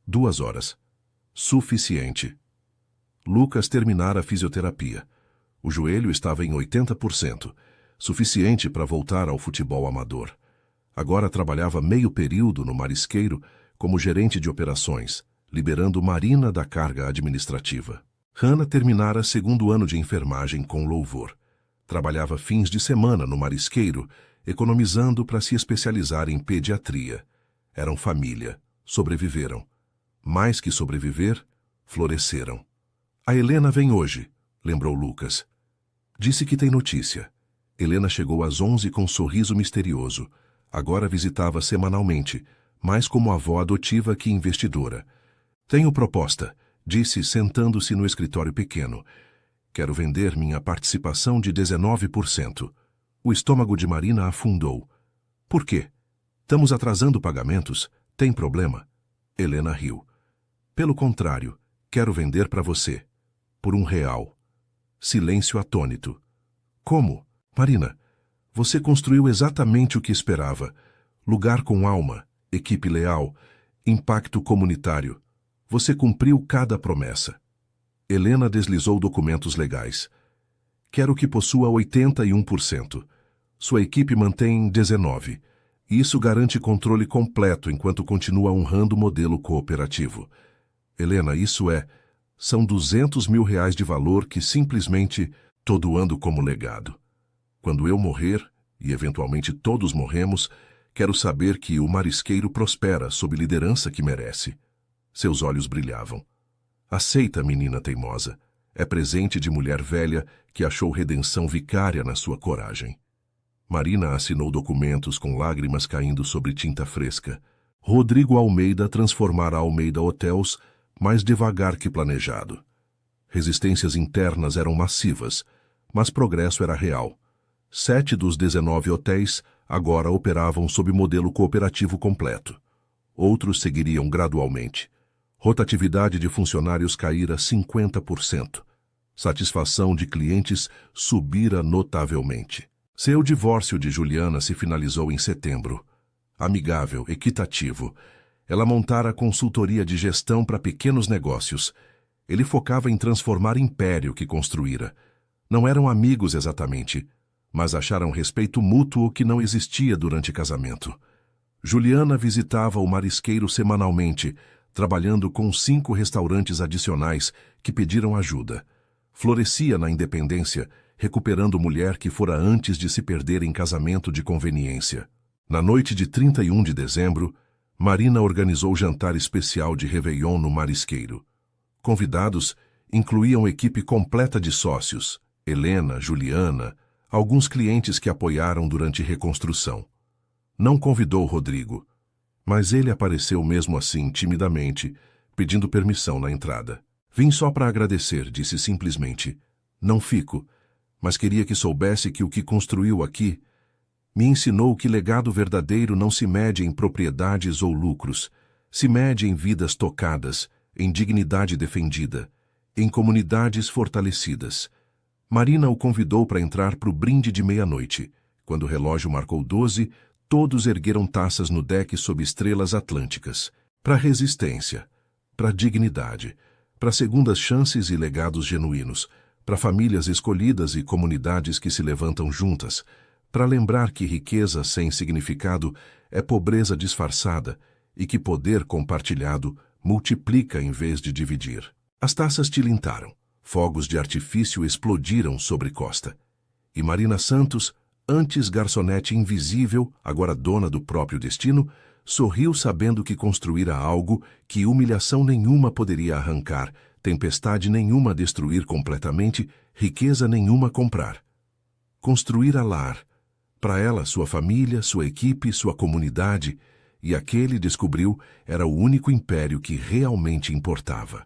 2 horas. Suficiente. Lucas terminara a fisioterapia. O joelho estava em 80%, suficiente para voltar ao futebol amador. Agora trabalhava meio período no marisqueiro como gerente de operações, liberando Marina da carga administrativa. Hannah terminara 2º ano de enfermagem com louvor. Trabalhava fins de semana no marisqueiro, economizando para se especializar em pediatria. Eram família, sobreviveram. Mais que sobreviver, floresceram. A Helena vem hoje, lembrou Lucas. Disse que tem notícia. Helena chegou às 11 com um sorriso misterioso. Agora visitava semanalmente, mais como avó adotiva que investidora. Tenho proposta, disse sentando-se no escritório pequeno. Quero vender minha participação de 19%. O estômago de Marina afundou. Por quê? Estamos atrasando pagamentos? Tem problema? Helena riu. Pelo contrário, quero vender para você. Por R$1. Silêncio atônito. Como? Marina, você construiu exatamente o que esperava. Lugar com alma, equipe leal, impacto comunitário. Você cumpriu cada promessa. Helena deslizou documentos legais. Quero que possua 81%. Sua equipe mantém 19%. Isso garante controle completo enquanto continua honrando o modelo cooperativo. Helena, são R$200 mil de valor que simplesmente tô doando como legado. Quando eu morrer, e eventualmente todos morremos, quero saber que o marisqueiro prospera sob liderança que merece. Seus olhos brilhavam. Aceita, menina teimosa. É presente de mulher velha que achou redenção vicária na sua coragem. Marina assinou documentos com lágrimas caindo sobre tinta fresca. Rodrigo Almeida transformara Almeida Hotels mais devagar que planejado. Resistências internas eram massivas, mas progresso era real. 7 dos 19 hotéis agora operavam sob modelo cooperativo completo. Outros seguiriam gradualmente. Rotatividade de funcionários caíra 50%. Satisfação de clientes subira notavelmente. Seu divórcio de Juliana se finalizou em setembro. Amigável, equitativo. Ela montara consultoria de gestão para pequenos negócios. Ele focava em transformar império que construíra. Não eram amigos exatamente, mas acharam respeito mútuo que não existia durante casamento. Juliana visitava o marisqueiro semanalmente, trabalhando com 5 restaurantes adicionais que pediram ajuda. Florescia na independência, recuperando mulher que fora antes de se perder em casamento de conveniência. Na noite de 31 de dezembro, Marina organizou jantar especial de Réveillon no marisqueiro. Convidados incluíam equipe completa de sócios, Helena, Juliana, alguns clientes que apoiaram durante reconstrução. Não convidou Rodrigo, mas ele apareceu mesmo assim timidamente, pedindo permissão na entrada. Vim só para agradecer, disse simplesmente. Não fico, mas queria que soubesse que o que construiu aqui me ensinou que legado verdadeiro não se mede em propriedades ou lucros, se mede em vidas tocadas, em dignidade defendida, em comunidades fortalecidas. Marina o convidou para entrar para o brinde de meia-noite. Quando o relógio marcou 12, todos ergueram taças no deck sob estrelas atlânticas. Para resistência, para dignidade, para segundas chances e legados genuínos, para famílias escolhidas e comunidades que se levantam juntas, para lembrar que riqueza sem significado é pobreza disfarçada e que poder compartilhado multiplica em vez de dividir. As taças tilintaram, fogos de artifício explodiram sobre Costa. E Marina Santos, antes garçonete invisível, agora dona do próprio destino, sorriu sabendo que construíra algo que humilhação nenhuma poderia arrancar, tempestade nenhuma destruir completamente, riqueza nenhuma comprar. Construíra lar, para ela, sua família, sua equipe, sua comunidade, e aquele, descobriu, era o único império que realmente importava.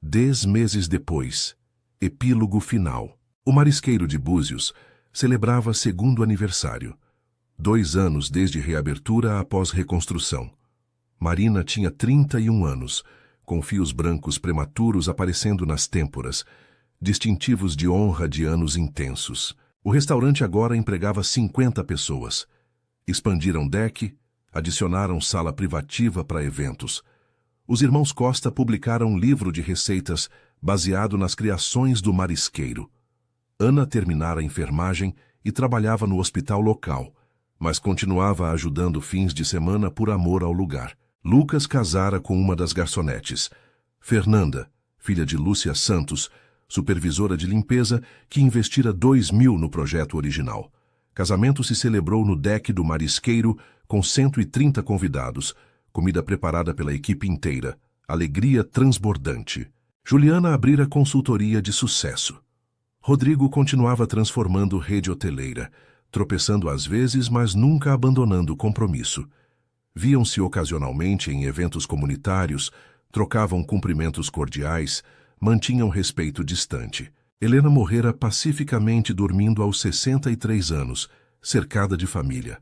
10 meses depois, epílogo final. O marisqueiro de Búzios celebrava segundo aniversário. 2 anos desde reabertura após reconstrução. Marina tinha 31 anos, com fios brancos prematuros aparecendo nas têmporas, distintivos de honra de anos intensos. O restaurante agora empregava 50 pessoas. Expandiram deck, adicionaram sala privativa para eventos. Os irmãos Costa publicaram um livro de receitas baseado nas criações do marisqueiro. Ana terminara a enfermagem e trabalhava no hospital local, mas continuava ajudando fins de semana por amor ao lugar. Lucas casara com uma das garçonetes, Fernanda, filha de Lúcia Santos, supervisora de limpeza, que investira 2.000 no projeto original. Casamento se celebrou no deck do marisqueiro com 130 convidados, comida preparada pela equipe inteira, alegria transbordante. Juliana abrira consultoria de sucesso. Rodrigo continuava transformando rede hoteleira, tropeçando às vezes, mas nunca abandonando o compromisso. Viam-se ocasionalmente em eventos comunitários, trocavam cumprimentos cordiais, mantinham respeito distante. Helena morrera pacificamente dormindo aos 63 anos, cercada de família.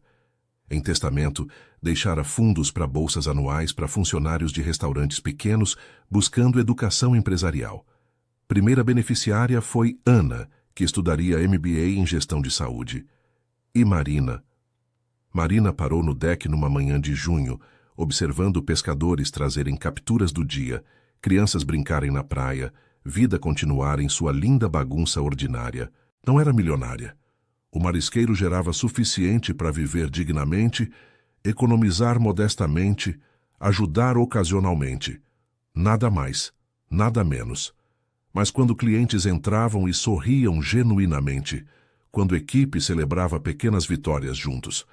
Em testamento, deixara fundos para bolsas anuais para funcionários de restaurantes pequenos buscando educação empresarial. Primeira beneficiária foi Ana, que estudaria MBA em gestão de saúde. E Marina? Marina parou no deck numa manhã de junho, observando pescadores trazerem capturas do dia, crianças brincarem na praia, vida continuar em sua linda bagunça ordinária. Não era milionária. O marisqueiro gerava suficiente para viver dignamente, economizar modestamente, ajudar ocasionalmente. Nada mais, nada menos. Mas quando clientes entravam e sorriam genuinamente, quando equipe celebrava pequenas vitórias juntos,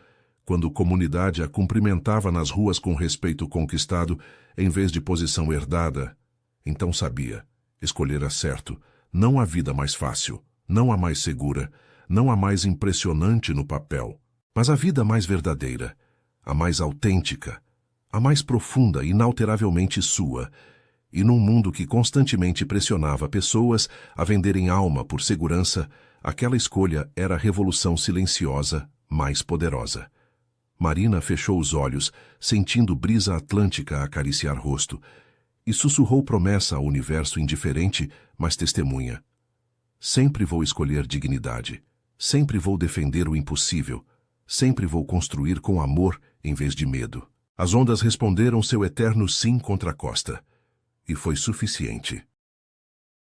quando comunidade a cumprimentava nas ruas com respeito conquistado em vez de posição herdada, então sabia, escolhera certo, não a vida mais fácil, não a mais segura, não a mais impressionante no papel, mas a vida mais verdadeira, a mais autêntica, a mais profunda, inalteravelmente sua, e num mundo que constantemente pressionava pessoas a venderem alma por segurança, aquela escolha era a revolução silenciosa mais poderosa. Marina fechou os olhos, sentindo brisa atlântica acariciar rosto, e sussurrou promessa ao universo indiferente, mas testemunha. Sempre vou escolher dignidade. Sempre vou defender o impossível. Sempre vou construir com amor em vez de medo. As ondas responderam seu eterno sim contra a costa. E foi suficiente.